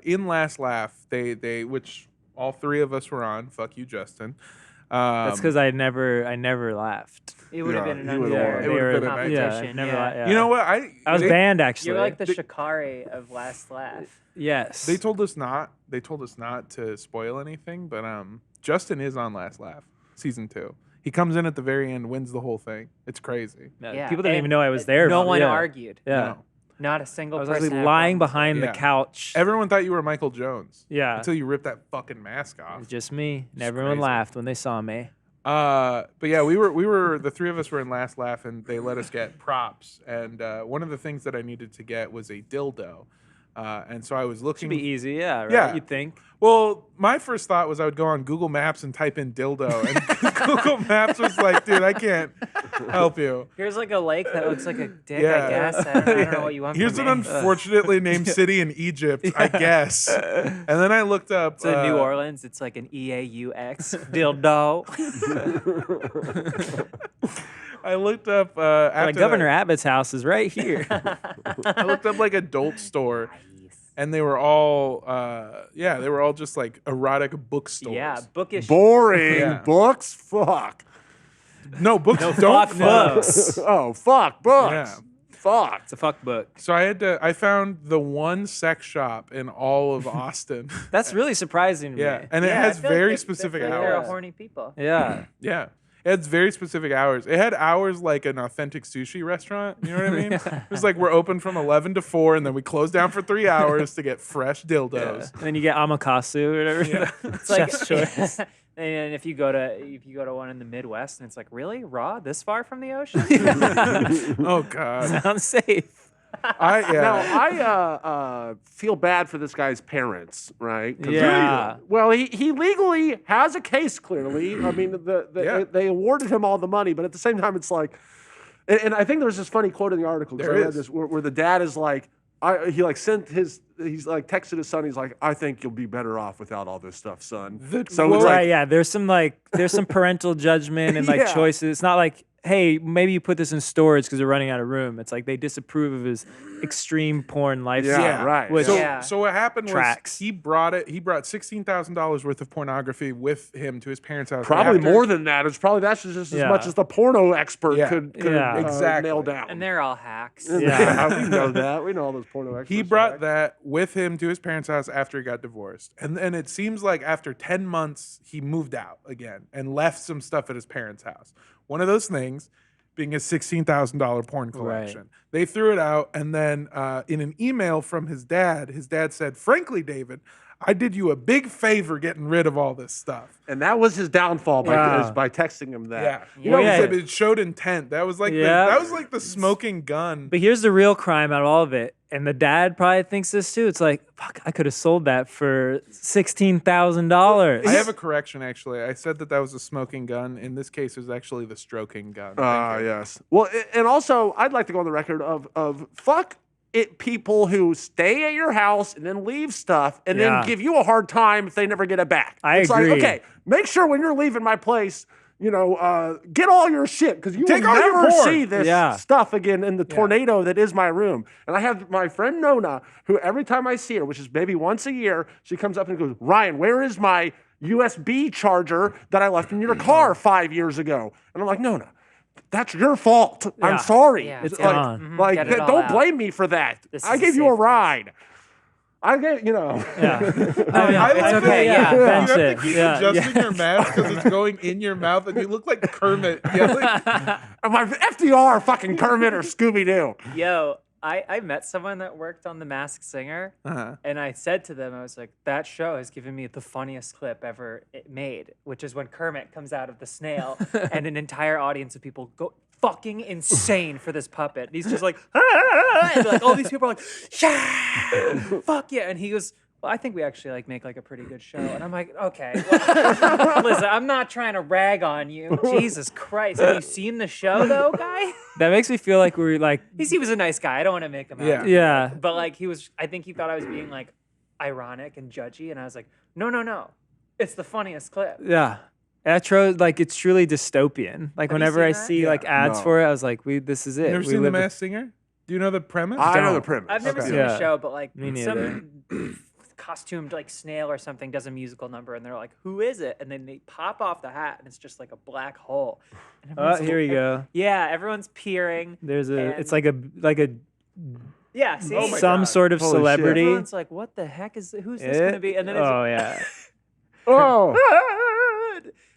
S2: in Last Laugh. They which all 3 of us were on. Fuck you, Justin.
S4: That's because I never laughed.
S1: It would have
S3: Yeah,
S1: been
S3: he
S1: an
S3: would've
S1: unfair
S3: won.
S2: It would've been a
S1: competition.
S4: never
S1: yeah.
S4: laughed. Yeah.
S2: You know what?
S4: I was
S2: they,
S4: banned actually.
S1: You're like the
S2: They-
S1: Shikari of Last Laugh.
S4: Yes.
S2: They told us not. They told us not to spoil anything. But Justin is on Last Laugh season 2. He comes in at the very end, wins the whole thing. It's crazy.
S1: Yeah.
S4: People didn't
S1: And
S4: even know I was there.
S1: No one
S4: yeah.
S1: argued.
S4: Yeah.
S2: No.
S1: Not a single
S4: I was
S1: person.
S4: actually
S1: had
S4: lying
S1: problems.
S4: behind
S2: Yeah.
S4: the couch.
S2: Everyone thought you were Michael Jones.
S4: Yeah.
S2: Until you ripped that fucking mask
S4: It
S2: off.
S4: was just me. And
S2: It's
S4: everyone
S2: crazy.
S4: laughed when they saw me.
S2: But yeah, we were the 3 of us were in Last Laugh, and they let us get props. And one of the things that I needed to get was a dildo. And so I was looking.
S4: Should be easy, yeah, right?
S2: Yeah.
S4: You'd think.
S2: Well, my first thought was I would go on Google Maps and type in dildo, and Google Maps was like, "Dude, I can't help you."
S1: Here's like a lake that looks like a dick,
S2: Yeah.
S1: I guess. I don't know what you want
S2: Here's
S1: from
S2: an
S1: me.
S2: unfortunately named city in Egypt, I guess. And then I looked up.
S1: It's in New Orleans. It's like an EAUX dildo.
S2: I looked up after
S4: Like Governor
S2: that,
S4: Abbott's house is right here.
S2: I looked up like adult store, and they were all they were all just like erotic bookstores.
S1: Yeah, bookish.
S3: Boring.
S2: Yeah.
S3: Books? Fuck.
S2: No books don't
S4: fuck
S2: fuck.
S4: books.
S3: Oh, fuck. Books.
S2: Yeah.
S3: Fuck.
S4: It's a fuck book.
S2: So I found the one sex shop in all of Austin.
S4: That's really surprising to
S2: Yeah,
S4: me.
S2: and it
S1: Yeah, I
S2: has
S1: feel like
S2: very
S1: they-
S2: specific
S1: I feel like They're
S2: hours.
S1: horny people.
S4: Yeah.
S2: Yeah, It had very specific hours. It had hours like an authentic sushi restaurant. You know what I mean? It was like we're open from 11 to 4, and then we close down for 3 hours to get fresh dildos.
S4: And then you get amakasu or whatever.
S2: Yeah.
S1: It's like
S4: Chef's choice.
S1: and if you go to one in the Midwest and it's like, really raw this far from the ocean?
S2: Oh God.
S4: Sounds safe.
S3: Now, I feel bad for this guy's parents, right? 'Cause
S4: Yeah.
S3: well, he legally has a case, clearly. I mean, they awarded him all the money, but at the same time, it's like, and I think there's this funny quote in the article, 'cause I read this, where the dad is like, he's like texted his son, he's like, I think you'll be better off without all this stuff, son. So it's
S4: Right,
S3: like,
S4: yeah. There's some parental judgment and
S3: Yeah.
S4: choices. It's not like, hey, maybe you put this in storage because they're running out of room. It's like they disapprove of his extreme porn lifestyle.
S3: Yeah, right.
S4: Which,
S2: So what happened
S4: Tracks.
S2: was he brought $16,000 worth of pornography with him to his parents' house.
S3: probably
S2: After-
S3: more than that. It's probably that's just as much as the porno expert
S2: Yeah.
S3: could
S4: Yeah.
S2: Exactly.
S3: nail down.
S1: And they're all hacks.
S4: Yeah.
S3: We know that. We know all those porno experts.
S2: He brought that with him to his parents' house after he got divorced. And it seems like after 10 months, he moved out again and left some stuff at his parents' house. One of those things being a $16,000 porn collection.
S4: Right.
S2: They threw it out. And then in an email from his dad said, frankly, David, I did you a big favor getting rid of all this stuff.
S3: And that was his downfall
S4: Wow.
S3: by texting him that.
S2: Yeah.
S1: Yeah.
S2: You know,
S4: Yeah.
S2: he said it showed intent. That was like
S4: Yeah.
S2: that was like the smoking gun.
S4: But here's the real crime out of all of it. And the dad probably thinks this too. It's like, fuck, I could have sold that for $16,000.
S2: I have a correction, actually. I said that was a smoking gun. In this case, it was actually the stroking gun. Thank you.
S3: Yes. Well, and also, I'd like to go on the record of fuck it people who stay at your house and then leave stuff and
S4: Yeah.
S3: then give you a hard time if they never get it back.
S4: I
S3: it's
S4: agree.
S3: like, okay, make sure when you're leaving my place, get all your shit because you
S2: Take
S3: will
S2: all your
S3: never
S2: porn.
S3: see this
S4: Yeah.
S3: stuff again in the tornado that is my room. And I have my friend Nona, who every time I see her, which is maybe once a year, she comes up and goes, Ryan, where is my USB charger that I left in your car 5 years ago? And I'm like, Nona, that's your fault.
S4: Yeah.
S3: I'm sorry.
S1: Yeah,
S4: It's
S1: get it-
S4: gone.
S1: mhm,
S3: Like,
S1: get it all
S3: don't
S1: out.
S3: blame me for that.
S1: This
S3: I
S1: is
S3: gave
S1: a
S3: you a
S1: safe place.
S3: ride. I get,
S4: Yeah.
S2: I
S4: it's
S2: like
S4: okay.
S2: that.
S4: Yeah.
S2: You
S4: Bench
S2: have to
S4: it.
S2: keep
S4: Yeah.
S2: adjusting your mask because it's going in your mouth, and you look like Kermit yelling.
S3: my FDR, fucking Kermit or Scooby Doo.
S1: Yo, I met someone that worked on The Masked Singer, and I said to them, I was like, that show has given me the funniest clip ever made, which is when Kermit comes out of the snail, and an entire audience of people go fucking insane for this puppet. And he's just like, ah! And like all these people are like, yeah, fuck yeah. And he goes, well, I think we actually make a pretty good show. And I'm like, okay, well, listen, I'm not trying to rag on you. Jesus Christ. Have you seen the show though, guy?
S4: That makes me feel like we're like,
S1: He was a nice guy. I don't want to make him out.
S2: Yeah.
S4: yeah.
S1: But I think he thought I was being ironic and judgy. And I was like, no. It's the funniest clip.
S4: Yeah. It's truly dystopian. Like
S1: you
S4: whenever
S1: seen
S4: I
S1: that?
S4: see ads
S3: No.
S4: for it, I was like, this is it.
S2: You never
S4: We
S2: seen The
S4: live with-
S2: Masked Singer? Do you know the premise?
S3: I know the
S4: Don't.
S3: premise.
S1: I've never
S3: Okay.
S1: seen
S4: Yeah.
S1: the show, but
S4: Me
S1: some costumed snail or something does a musical number and they're like, who is it? And then they pop off the hat and it's just like a black hole. And
S4: Oh,
S1: everyone's
S4: here we go.
S1: Yeah, everyone's peering.
S4: There's a.
S1: And-
S4: It's like a
S1: Yeah, see?
S2: Oh my
S4: some
S2: God.
S4: sort of
S3: Holy shit.
S4: celebrity.
S1: Everyone's like, what the heck is who's this going to be? And then it's
S4: oh yeah.
S3: Oh.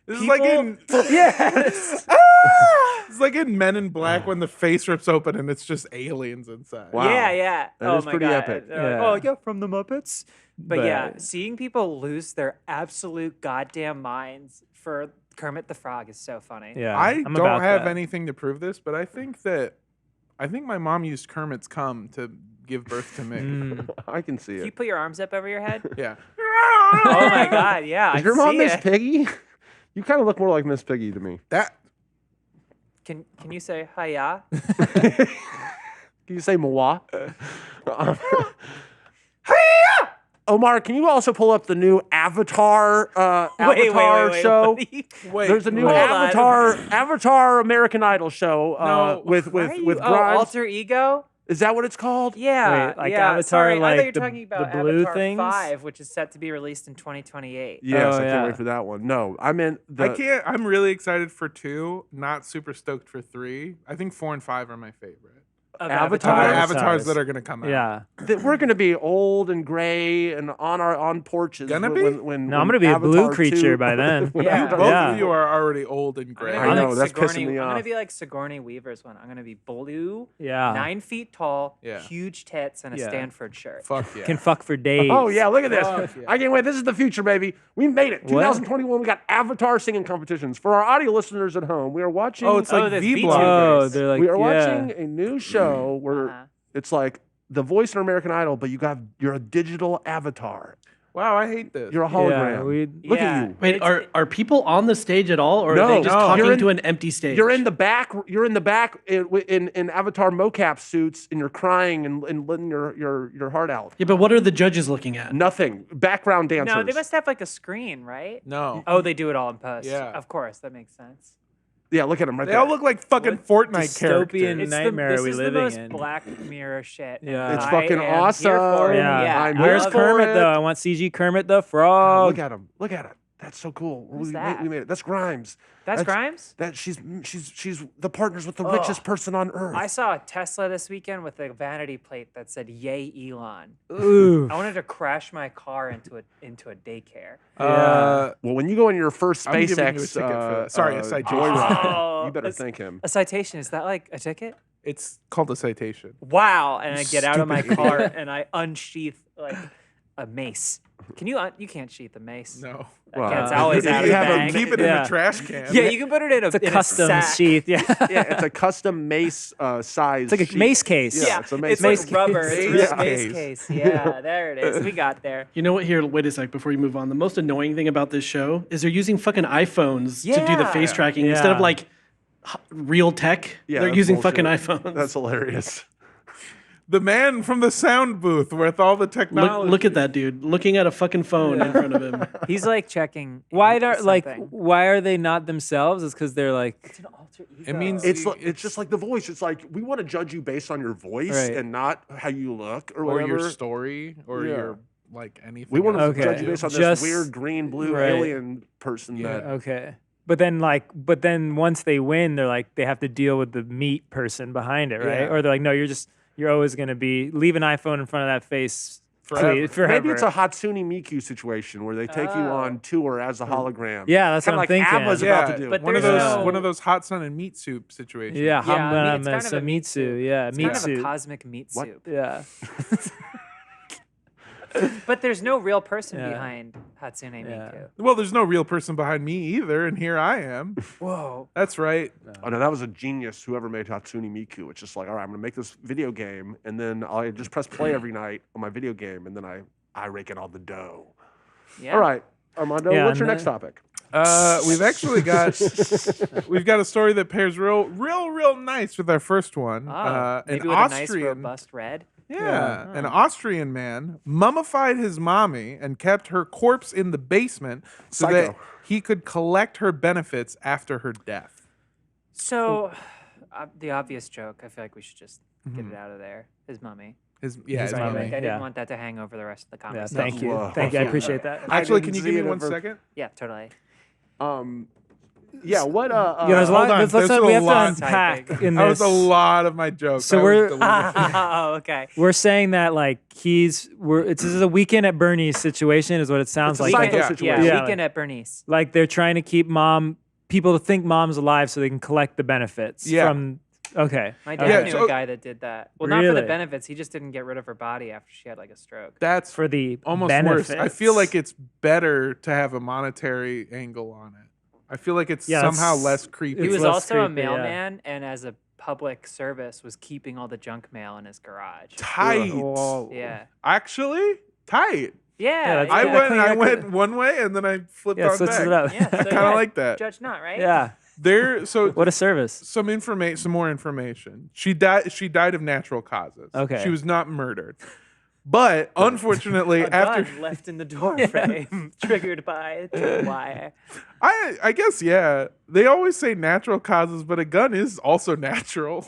S2: This is like in
S1: yes.
S2: it's like in Men in Black when the face rips open and it's just aliens inside.
S3: Wow.
S1: Yeah.
S3: That
S1: oh
S3: is
S1: my
S3: pretty
S1: God.
S3: epic.
S1: They're
S4: Yeah.
S1: like, oh, yeah, from the Muppets. But yeah,
S4: But-
S1: seeing people lose their absolute goddamn minds for Kermit the Frog is so funny.
S4: Yeah.
S2: I
S4: I'm
S2: don't
S4: about
S2: have
S4: that.
S2: anything to prove this, but I think my mom used Kermit's cum to give birth to me.
S4: Mm.
S3: I can see
S1: Can you
S3: it.
S1: put your arms up over your head?
S2: Yeah.
S1: Oh my God, yeah.
S3: Is
S1: I
S3: your mom
S1: see
S3: Miss
S1: it.
S3: Piggy? You kind of look more like Miss Piggy to me.
S2: That
S1: Can you say hiya?
S3: Can you say Mawa? Omar, can you also pull up the new Avatar Avatar
S1: wait,
S3: show?
S1: what are you-
S2: wait.
S3: There's a new
S1: Hold on.
S3: Avatar American Idol show
S2: No.
S3: with
S1: Why are you-
S3: with
S1: oh,
S3: Grimes.
S1: Alter Ego?
S3: Is that what it's called?
S1: Yeah,
S4: Wait, like
S1: yeah.
S4: Avatar,
S1: Sorry, I
S4: like
S1: thought you were
S4: the-
S1: talking about
S4: the blue
S1: Avatar
S4: things?
S1: 5, which is set to be released in 2028.
S3: Yes,
S4: Oh,
S3: I can't
S4: yeah.
S3: wait for that one. No, I meant
S2: I can't. I'm really excited for 2. Not super stoked for 3. I think 4 and 5 are my favorite.
S3: avatars.
S2: Avatars that are going to come out.
S4: Yeah.
S3: That we're going to be old and gray and on porches.
S2: Gonna
S3: when,
S2: be?
S3: when,
S4: No, I'm
S3: when
S4: gonna be a blue
S3: Avatar
S4: creature
S3: 2
S4: by then.
S3: when
S1: Yeah.
S3: Avatar-
S2: Both
S4: Yeah.
S2: of you are already old and gray.
S3: I know, that's pissing me
S1: I'm
S3: off.
S1: gonna be like Sigourney Weaver's one. I'm gonna be blue,
S4: Yeah.
S1: 9 feet tall,
S2: Yeah.
S1: huge tits, and a
S4: Yeah.
S1: Stanford shirt.
S2: Fuck yeah.
S4: Can fuck for days.
S3: Oh yeah, look at this!
S2: Fuck yeah.
S3: I can't wait. This is the future, baby. We made it. 2021. We got Avatar singing competitions. For our audio listeners at home, we are watching.
S2: Oh, it's like
S1: there's
S2: V-bloggers.
S4: Oh, they're like,
S3: we are
S4: yeah.
S3: watching a new show where
S1: Uh-huh.
S3: it's like The Voice in American Idol, but you're a digital avatar.
S2: Wow, I hate this.
S3: You're a
S4: Yeah,
S3: hologram. Look
S1: Yeah.
S3: at you.
S5: Wait, are people on the stage at all, or
S3: No,
S5: are they just
S3: no.
S5: talking
S3: You're in-
S5: to an empty stage?
S3: You're in the back. You're in the back in Avatar mocap suits, and you're crying and letting your heart out.
S5: Yeah, but what are the judges looking at?
S3: Nothing. Background dancers.
S1: No, they must have like a screen, right?
S2: No.
S1: Oh, they do it all in post.
S2: Yeah.
S1: Of course, that makes sense.
S3: Yeah, look at them right
S2: They
S3: there.
S2: all look like fucking Fortnite
S4: dystopian
S2: characters.
S4: nightmare
S1: this
S4: we
S1: is
S4: living
S1: the most
S4: in.
S1: Black Mirror shit. and
S4: Yeah.
S3: It's
S1: I
S3: fucking
S1: am here
S3: awesome.
S1: for it.
S4: Yeah.
S1: Yeah.
S3: I'm
S1: I
S4: Where's
S3: love
S1: love it.
S4: Kermit
S3: it.
S4: though? I want CG Kermit the
S3: Oh,
S4: Frog.
S3: look at him. Look at it. That's so cool.
S1: Who's
S3: we
S1: that?
S3: made it. That's Grimes.
S1: That's Grimes?
S3: That she's the partners with the richest person on earth.
S1: I saw a Tesla this weekend with a vanity plate that said "Yay, Elon."
S4: Ooh.
S1: I wanted to crash my car into a daycare.
S3: well, when you go on your first
S2: I'm giving you a
S3: SpaceX,
S2: ticket for that. Sorry, a citation.
S3: joyride,
S1: Oh,
S3: you better
S1: it's-
S3: thank him.
S1: A citation, is that like a ticket?
S2: It's called a citation.
S1: Wow! And I get out of my
S2: Stupid
S1: car and I unsheath like a mace. Can you? You can't sheath a mace.
S2: No.
S3: Well,
S1: That's always out of
S3: you
S1: the
S3: have a-
S1: bag.
S2: Keep it in
S4: Yeah.
S2: a trash can.
S1: Yeah, you can put it in a,
S4: It's a
S1: in
S4: custom
S1: a sack.
S4: sheath. Yeah.
S3: Yeah, it's a custom mace size.
S4: It's like a
S3: sheet.
S4: mace case.
S3: Yeah,
S1: Yeah,
S3: it's a mace
S1: it's
S3: case.
S1: like rubber. It's a
S2: Mace
S1: real mace
S2: case.
S1: case. Yeah, there it is. We got there.
S5: You know what? Here, wait a sec before you move on. The most annoying thing about this show is they're using fucking iPhones to do the
S1: Yeah.
S5: face tracking instead of
S4: Yeah.
S5: like real tech.
S3: Yeah,
S5: they're
S3: that's
S5: using
S3: bullshit.
S5: fucking iPhones.
S3: That's hilarious.
S2: The man from the sound booth with all the technology.
S5: look at that dude looking at a fucking phone in front of him.
S1: He's like checking.
S4: Why are
S1: something.
S4: why are they not themselves? It's because they're like
S1: It's an alter ego.
S2: It means
S3: It's just like The Voice. It's like we want to judge you based on your voice
S4: Right.
S3: and not how you look or
S2: or
S3: whatever.
S2: your story or
S3: Yeah.
S2: your like anything.
S3: We want to
S2: else.
S4: Okay.
S3: judge you based on
S4: Just-
S3: this weird green blue
S4: right.
S3: alien person.
S2: Yeah.
S3: That
S4: okay. But then once they win, they're like they have to deal with the meat person behind it, right?
S2: Yeah.
S4: Or they're like, no, you're always gonna leave an iPhone in front of that face
S2: Forever.
S4: forever.
S3: maybe it's a Hatsune Miku situation where they take you
S1: Oh.
S3: on tour as a hologram.
S4: Yeah, that's
S3: Kinda
S4: what I'm
S3: like
S4: thinking.
S3: ABBA's
S2: Yeah,
S3: about to do.
S1: but
S2: one of
S1: there's
S2: those
S1: no-
S2: one of those hot sun and meat soup situations.
S4: Yeah,
S1: Yeah, I mean, it's kind of a meat
S4: Mitsu. Yeah,
S1: It's kind of a
S4: Mitsu.
S1: cosmic meat
S3: What?
S1: soup.
S4: Yeah.
S1: But there's no real person
S4: Yeah.
S1: behind Hatsune Miku.
S4: Yeah.
S2: Well, there's no real person behind me either, and here I am.
S1: Whoa.
S2: That's right.
S3: Oh no, that was a genius. Whoever made Hatsune Miku. It's just like, all right, I'm gonna make this video game, and then I just press play every night on my video game, and then I rake in all the dough.
S1: Yeah.
S3: All right, Armando,
S4: Yeah,
S3: what's your
S4: and
S3: next topic?
S2: We've actually got a story that pairs real nice with our first one.
S1: Oh,
S2: An
S1: maybe with a nice
S2: Austrian,
S1: robust red.
S2: yeah, an Austrian man mummified his mommy and kept her corpse in the basement so that
S3: Psycho.
S2: he could collect her benefits after her death.
S1: So, the obvious joke. I feel like we should just get it out of there. His mummy.
S2: His
S1: I
S2: mummy.
S1: didn't
S4: Yeah.
S1: want that to hang over the rest of the
S4: Yeah,
S1: conversation.
S4: thank you.
S3: Whoa.
S4: Thank you. I appreciate that.
S2: Actually,
S3: didn't
S2: can you
S3: see
S2: give me
S3: it
S2: 1
S3: ever-
S2: second?
S1: Yeah, totally.
S3: Yeah, what?
S4: Yeah, there's a lot.
S2: hold on,
S4: Let's
S2: there's
S4: we
S2: a
S4: have
S2: lot
S4: to unpack in
S2: That was
S4: this.
S2: a lot of my jokes.
S4: So
S2: I was
S4: we're-
S2: delivering.
S1: Oh, okay.
S4: We're saying that like this is a weekend at Bernie's situation, is what it sounds
S3: It's a
S4: like.
S3: psycho
S2: Yeah.
S3: situation.
S1: Yeah,
S4: Yeah,
S1: weekend at Bernice.
S4: Like they're trying to keep people to think mom's alive so they can collect the benefits
S2: Yeah.
S4: from. Okay.
S1: My dad
S2: Yeah,
S1: knew
S2: so-
S1: a guy that did that. Well, not for the
S4: Really?
S1: benefits. He just didn't get rid of her body after she had like a stroke.
S2: That's
S4: For the
S2: almost
S4: benefits.
S2: worse. I feel like it's better to have a monetary angle on it. I feel like it's
S4: Yeah,
S2: somehow
S4: it's-
S2: less creepy.
S1: He
S4: It's
S1: was
S4: less
S1: also a
S4: creepy, yeah.
S1: mailman, and as a public service, was keeping all the junk mail in his garage.
S2: tight.
S4: Whoa.
S1: Yeah.
S2: Actually, tight.
S1: Yeah.
S4: that's-
S2: I
S4: Yeah,
S2: went.
S4: clean
S2: I
S4: up
S2: went one way and then I flipped
S4: Yeah,
S2: on
S4: switches
S2: back.
S4: it up.
S1: Yeah. So
S2: Kinda
S1: yeah,
S2: like that.
S1: Judge not, right?
S4: Yeah.
S2: There. So
S4: What a service.
S2: some more information. She died of natural causes.
S4: Okay.
S2: She was not murdered. But unfortunately,
S1: A
S2: after
S1: gun left in the door frame, triggered by a wire.
S2: I guess yeah, they always say natural causes, but a gun is also natural.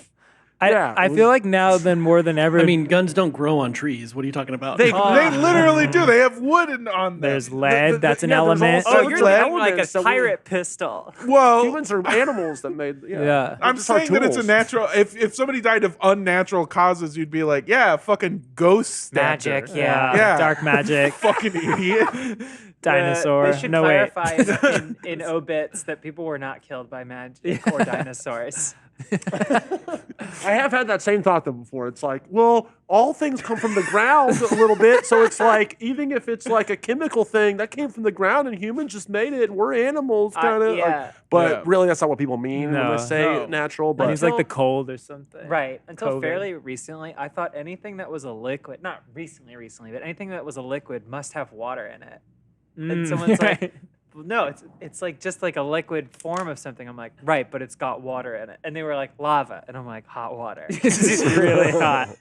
S4: I feel like now than more than ever.
S5: I mean, guns don't grow on trees. What are you talking about?
S2: They literally do. They have wood on them.
S4: there's lead. That's an
S3: there's
S4: element.
S3: also-
S1: Oh, you're
S3: lead
S1: thinking like
S3: elements
S1: a
S3: that we-
S1: pirate pistol.
S2: Well,
S3: Humans are animals that made.
S4: Yeah.
S2: I'm
S3: just our
S2: saying that it's a
S3: tools.
S2: natural. If somebody died of unnatural causes, you'd be like, yeah, fucking ghost stabbed her.
S1: Magic, yeah.
S2: Yeah.
S4: Dark magic.
S2: Fucking idiot.
S4: Dinosaur.
S1: They should
S4: No, wait.
S1: clarify in obits that people were not killed by magic or dinosaurs.
S3: I have had that same thought though before. It's like, well, all things come from the ground a little bit, so it's like even if it's like a chemical thing that came from the ground and humans just made it, and we're animals, kind of.
S1: yeah.
S3: But
S2: Yeah.
S3: really, that's not what people mean when
S4: No.
S3: they say
S2: No.
S3: natural.
S4: And
S3: But
S4: he's like the cold or something.
S1: Right. Until
S4: COVID.
S1: fairly recently, I thought anything that was a liquid, not recently, but anything that was a liquid must have water in it. And someone's like, well, no, it's like just like a liquid form of something. I'm like, right, but it's got water in it. And they were like, lava. And I'm like, hot water.
S4: This is really hot.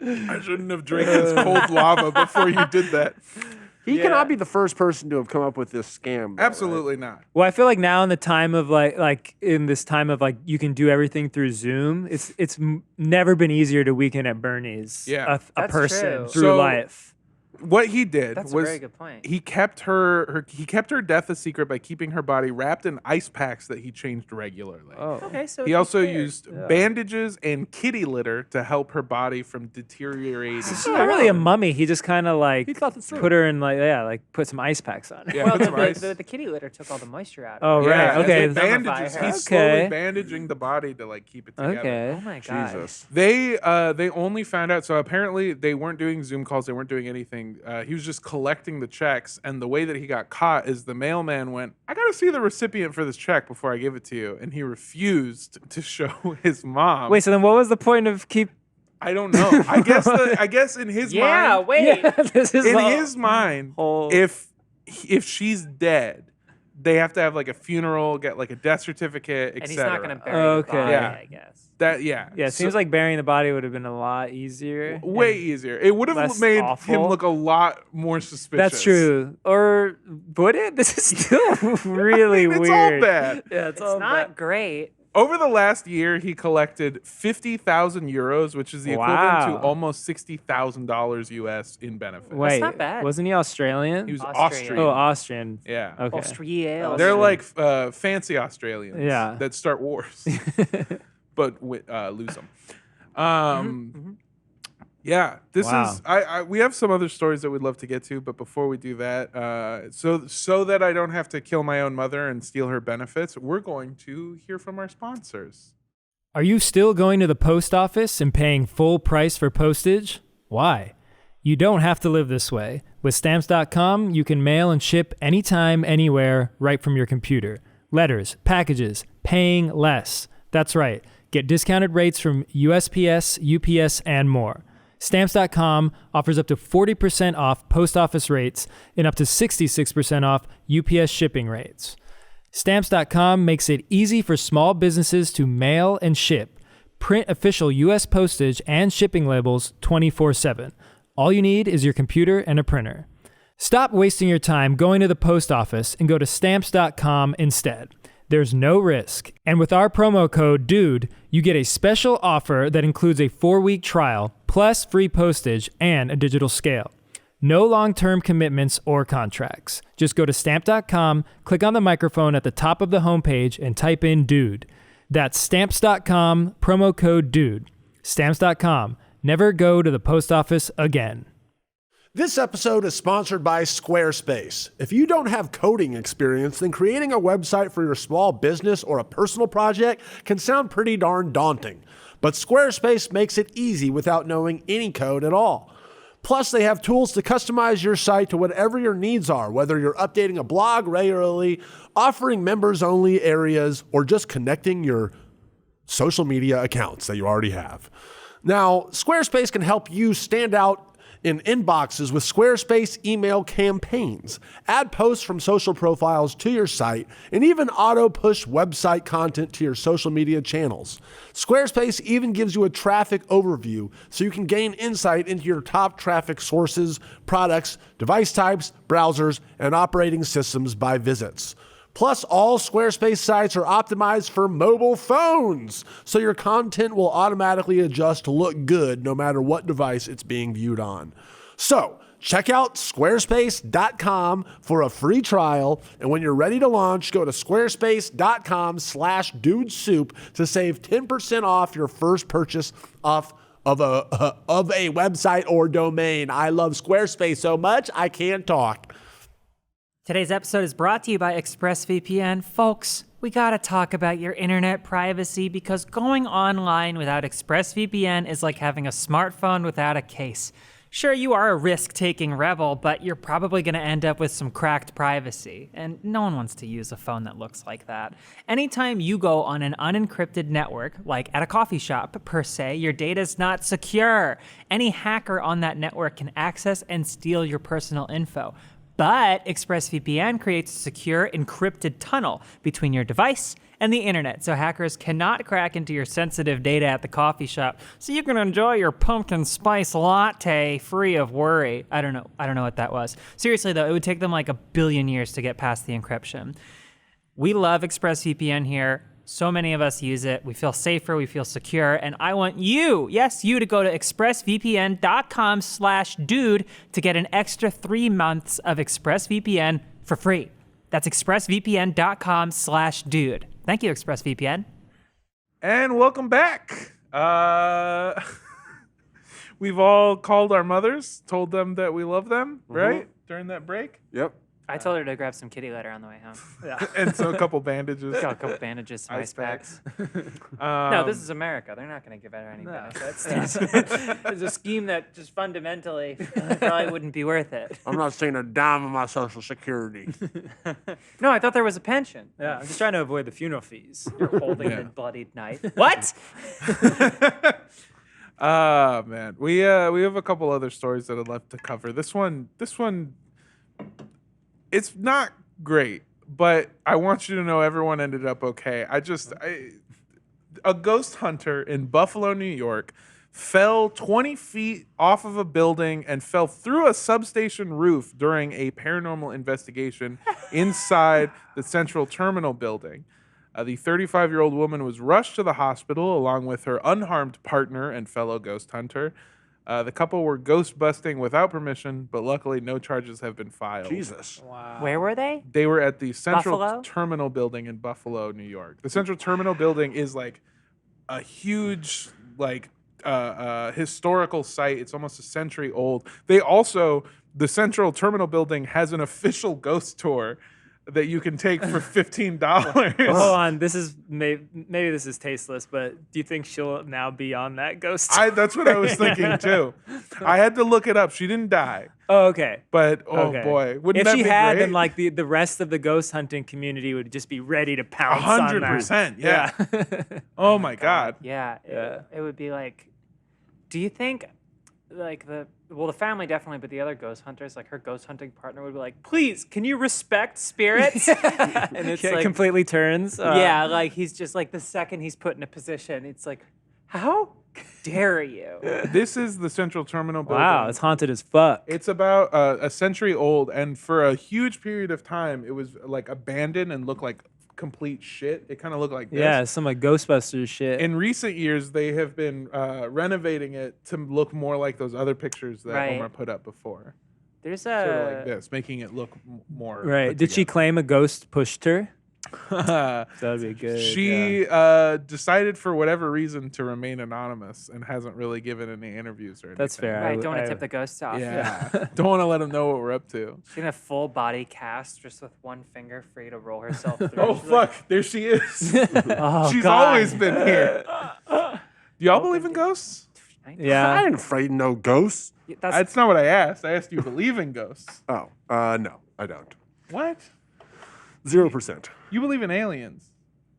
S2: I shouldn't have drank this cold lava before you did that.
S3: he cannot be the first person to have come up with this scam. though,
S2: Absolutely not.
S4: Well, I feel like now in the time of like in this time of like you can do everything through Zoom. It's never been easier to weekend at Bernie's.
S2: Yeah.
S4: a
S1: That's
S4: person
S1: true.
S4: through
S2: So-
S4: life.
S2: What he did
S1: That's
S2: was
S1: a very good point.
S2: he kept her death a secret by keeping her body wrapped in ice packs that he changed regularly.
S1: Okay, so
S2: He
S1: it's
S2: also
S1: weird.
S2: used bandages and kitty litter to help her body from deteriorating.
S4: She's not really a mummy. He just kind of like
S3: thought this through.
S4: put her in like put some ice packs on her.
S2: Yeah,
S1: Well,
S2: put some ice.
S1: the kitty litter took all the moisture out.
S4: Oh
S1: of it.
S4: right.
S2: Yeah,
S4: Okay.
S2: and the bandages.
S1: Mummify her.
S2: He's slowly
S4: Okay.
S2: bandaging the body to like keep it together.
S4: Okay.
S1: Oh my god.
S3: Jesus.
S2: They only found out. So apparently they weren't doing Zoom calls. They weren't doing anything. He was just collecting the checks. And the way that he got caught is the mailman went, "I got to see the recipient for this check before I give it to you." And he refused to show his mom.
S4: Wait. So then, what was the point of keep?
S2: I don't know. I guess in his
S1: Yeah,
S2: mind,
S1: wait.
S4: This is
S2: in
S4: all-
S2: his mind,
S4: whole-
S2: if she's dead, they have to have like a funeral, get like a death certificate, etc.
S1: And he's not going to bury
S4: Okay.
S1: the body,
S2: Yeah.
S1: I guess.
S2: That yeah.
S4: Yeah. It seems like burying the body would have been a lot easier.
S2: way
S4: and-
S2: easier. It would have
S4: less
S2: made him
S4: awful.
S2: look a lot more suspicious.
S4: That's true. Or would it? This is still really
S2: It's
S4: weird.
S2: all bad.
S4: Yeah,
S1: It's not great.
S2: Over the last year, he collected 50,000 euros, which is the equivalent
S4: Wow.
S2: to almost $60,000 US in benefits.
S4: Wait,
S1: not bad.
S4: Wasn't he Australian?
S2: He was
S1: Austrian.
S2: Austrian.
S4: Oh, Austrian.
S2: Yeah.
S4: Okay.
S1: Australia.
S2: They're like fancy Australians
S4: Yeah.
S2: that start wars, but lose them. Yeah, this
S4: Wow.
S2: is. We have some other stories that we'd love to get to, but before we do that, so that I don't have to kill my own mother and steal her benefits, we're going to hear from our sponsors.
S6: Are you still going to the post office and paying full price for postage? Why? You don't have to live this way. With Stamps.com, you can mail and ship anytime, anywhere, right from your computer. Letters, packages, paying less. That's right. Get discounted rates from USPS, UPS, and more. Stamps.com offers up to 40% off post office rates and up to 66% off UPS shipping rates. Stamps.com makes it easy for small businesses to mail and ship. Print official U.S. postage and shipping labels 24/7. All you need is your computer and a printer. Stop wasting your time going to the post office and go to Stamps.com instead. There's no risk. And with our promo code DUDE, you get a special offer that includes a 4-week trial, plus free postage and a digital scale. No long-term commitments or contracts. Just go to Stamp.com, click on the microphone at the top of the homepage, and type in DUDE. That's Stamps.com, promo code DUDE. Stamps.com. Never go to the post office again.
S7: This episode is sponsored by Squarespace. If you don't have coding experience, then creating a website for your small business or a personal project can sound pretty darn daunting. But Squarespace makes it easy without knowing any code at all. Plus, they have tools to customize your site to whatever your needs are, whether you're updating a blog regularly, offering members-only areas, or just connecting your social media accounts that you already have. Now, Squarespace can help you stand out in inboxes with Squarespace email campaigns, add posts from social profiles to your site, and even auto-push website content to your social media channels. Squarespace even gives you a traffic overview so you can gain insight into your top traffic sources, products, device types, browsers, and operating systems by visits. Plus, all Squarespace sites are optimized for mobile phones, so your content will automatically adjust to look good no matter what device it's being viewed on. So, check out squarespace.com for a free trial, and when you're ready to launch, go to squarespace.com/dudesoup to save 10% off your first purchase of a website or domain. I love Squarespace so much, I can't talk.
S8: Today's episode is brought to you by ExpressVPN. Folks, we gotta talk about your internet privacy because going online without ExpressVPN is like having a smartphone without a case. Sure, you are a risk-taking rebel, but you're probably going to end up with some cracked privacy, and no one wants to use a phone that looks like that. Anytime you go on an unencrypted network, like at a coffee shop per se, your data's not secure. Any hacker on that network can access and steal your personal info. But ExpressVPN creates a secure, encrypted tunnel between your device and the internet, so hackers cannot crack into your sensitive data at the coffee shop, so you can enjoy your pumpkin spice latte free of worry. I don't know what that was. Seriously though, it would take them like 1 billion years to get past the encryption. We love ExpressVPN here. So many of us use it. We feel safer, we feel secure, and I want you, yes, you, to go to expressvpn.com/dude to get an extra 3 months of ExpressVPN for free. That's expressvpn.com/dude. Thank you, ExpressVPN.
S2: And welcome back. We've all called our mothers, told them that we love them, right? During that break.
S3: Yep.
S1: I told her to grab some kitty litter on the way home.
S8: Yeah.
S2: And so a couple bandages.
S1: Got a couple bandages, some ice packs.
S2: Um,
S1: No, this is America. They're not going to give her any benefits. It's a scheme that just fundamentally probably wouldn't be worth it.
S3: I'm not seeing a dime of my Social Security.
S1: No, I thought there was a pension.
S4: Yeah, I'm just trying to avoid the funeral fees.
S1: You're holding the bloodied knife. What?
S2: Man, we have a couple other stories that I'd love to cover. This one, it's not great, but I want you to know everyone ended up okay. A ghost hunter in Buffalo, New York, fell 20 feet off of a building and fell through a substation roof during a paranormal investigation inside the Central Terminal building. The 35-year-old woman was rushed to the hospital along with her unharmed partner and fellow ghost hunter. The couple were ghost busting without permission, but luckily no charges have been filed.
S3: Jesus.
S4: Wow.
S1: Where were they?
S2: They were at the Central
S1: Buffalo?
S2: Terminal building in Buffalo, New York. The Central Terminal building is like a huge, historical site. It's almost a century old. The Central Terminal building has an official ghost tour that you can take for $15.
S4: Hold on, this is maybe this is tasteless, but do you think she'll now be on that ghost?
S2: That's what I was thinking too. I had to look it up. She didn't die,
S4: Oh, okay.
S2: but
S4: Okay.
S2: boy, wouldn't
S4: If
S2: that
S4: she
S2: be
S4: had,
S2: great?
S4: then like the rest of the ghost hunting community would just be ready to pounce on that.
S2: 100%, yeah. Oh my God.
S1: Yeah.
S4: Yeah.
S1: It would be like, do you think like the family definitely, but the other ghost hunters, like her ghost hunting partner would be like, please, can you respect spirits? And it's
S4: It
S1: like,
S4: completely turns.
S1: yeah, like he's just like the second he's put in a position, it's like, how dare you?
S2: This is the Central Terminal building.
S4: Wow, it's haunted as fuck.
S2: It's about a century old, and for a huge period of time, it was like abandoned and looked like complete shit. It kind of looked like this.
S4: Yeah, some like Ghostbusters shit.
S2: In recent years, they have been renovating it to look more like those other pictures that
S1: Right.
S2: Omar put up before.
S1: There's
S2: Sort of like
S1: a
S2: this, making it look more.
S4: Right.
S2: put
S4: Did she
S2: together.
S4: claim a ghost pushed her? That'd be good.
S2: She decided for whatever reason to remain anonymous and hasn't really given any interviews or anything.
S4: That's fair.
S1: right. Don't want to tip the ghosts off.
S2: Yeah. Don't want to let them know what we're up to.
S1: She's in a full body cast, just with one finger free to roll herself through.
S2: Oh,
S1: She's like,
S2: fuck. There she is.
S1: oh,
S2: She's
S1: God.
S2: always been here. Do y'all believe in ghosts?
S3: I
S4: Yeah.
S3: ain't afraid of no ghosts.
S2: That's not what I asked. I asked, do you believe in ghosts?
S3: Oh, no, I don't.
S2: What?
S3: 0%.
S2: You believe in aliens.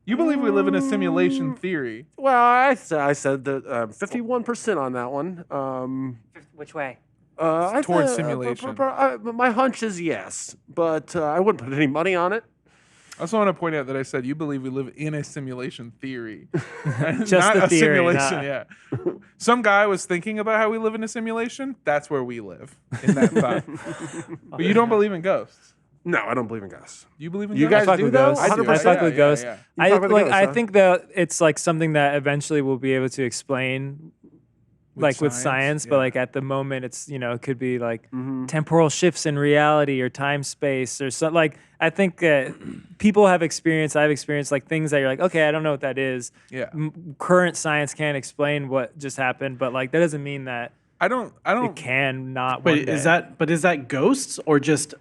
S2: You believe we live in a simulation theory.
S3: Well, I said that 51% on that one.
S1: Which way?
S2: Towards simulation.
S3: My hunch is yes, but I wouldn't put any money on it.
S2: I also want to point out that I said you believe we live in a simulation theory.
S4: Just
S2: not
S4: the
S2: a
S4: theory,
S2: simulation,
S4: not-
S2: yeah. Some guy was thinking about how we live in a simulation. That's where we live, in that thought. But you don't believe in ghosts.
S3: No, I don't believe in ghosts.
S2: You believe in
S3: You
S2: ghosts?
S3: guys do though?
S4: I do.
S3: 100%.
S4: I fuck with ghosts.
S2: yeah.
S4: I
S3: fuck with
S4: like.
S3: ghosts,
S4: I
S3: huh?
S4: think that it's like something that eventually we'll be able to explain, with science. But like at the moment, it's it could be like temporal shifts in reality or time space or something. Like I think people have experienced. I've experienced like things that you're like, okay, I don't know what that is.
S2: Yeah.
S4: Current science can't explain what just happened, but like that doesn't mean that
S2: I don't.
S4: it can not. One
S5: Wait,
S4: day.
S5: is that ghosts or just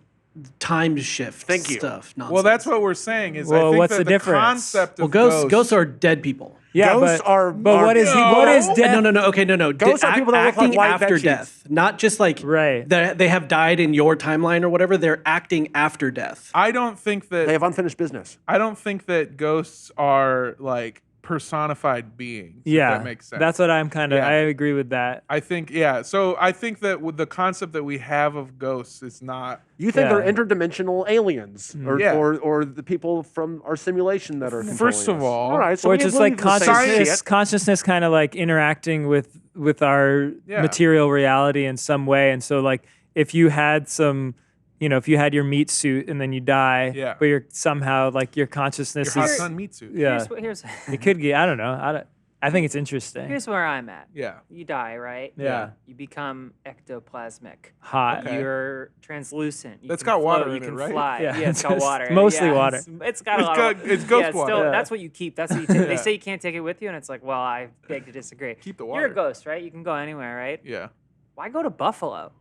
S5: time shift
S3: Thank you.
S5: stuff? Nonsense?
S2: Well, that's what we're saying. Is I
S4: Well,
S2: think
S4: what's
S2: that
S4: the difference?
S2: concept
S5: Well,
S2: of
S5: ghosts are dead people.
S4: Yeah,
S3: Ghosts
S4: but
S3: are-
S4: what is
S2: No.
S4: what is
S5: No,
S4: death?
S5: no, okay, no.
S3: Ghosts are people that look like
S5: acting
S3: white
S5: after
S3: veggies.
S5: death, not just like
S4: Right.
S5: they have died in your timeline or whatever. They're acting after death.
S2: I don't think that.
S3: They have unfinished business.
S2: I don't think that ghosts are like personified beings.
S4: Yeah,
S2: if that makes sense.
S4: that's what I'm kind of.
S2: Yeah.
S4: I agree with that.
S2: I think. Yeah. So I think that with the concept that we have of ghosts is not.
S3: You think
S4: Yeah.
S3: they're interdimensional aliens, or,
S2: Yeah.
S3: or the people from our simulation that are
S2: First
S3: controlling
S2: of
S3: us?
S2: all-
S3: right, so
S4: Or
S3: we
S4: just
S3: believe
S4: like
S3: the same
S4: consciousness,
S3: shit.
S4: consciousness kind of like interacting with our
S2: Yeah.
S4: material reality in some way. And so like if you had if you had your meat suit and then you die,
S2: Yeah.
S4: but you're somehow like your consciousness
S2: Your hot
S4: is
S2: sun meat suit.
S4: yeah,
S8: Here's
S4: it could get. I don't know. I think it's interesting.
S8: here's where I'm at.
S2: Yeah.
S8: You die, right?
S4: Yeah.
S8: You become ectoplasmic.
S4: Hot.
S2: Okay.
S8: You're translucent. You
S2: That's
S8: can
S2: got water
S8: float,
S2: in
S8: you
S2: it,
S8: can
S2: right?
S8: Fly.
S4: Yeah,
S8: Yeah, it's got
S4: it's
S8: water.
S4: mostly
S8: Yeah,
S4: water.
S8: It's got a lot of.
S2: It's ghost
S8: yeah,
S2: water.
S8: Still,
S2: Yeah.
S8: That's what you keep. That's what you take.
S2: Yeah.
S8: They say you can't take it with you, and it's like, well, I beg to disagree.
S2: Keep the
S8: You're
S2: water.
S8: a ghost, right? You can go anywhere, right?
S2: Yeah.
S8: Why go to Buffalo?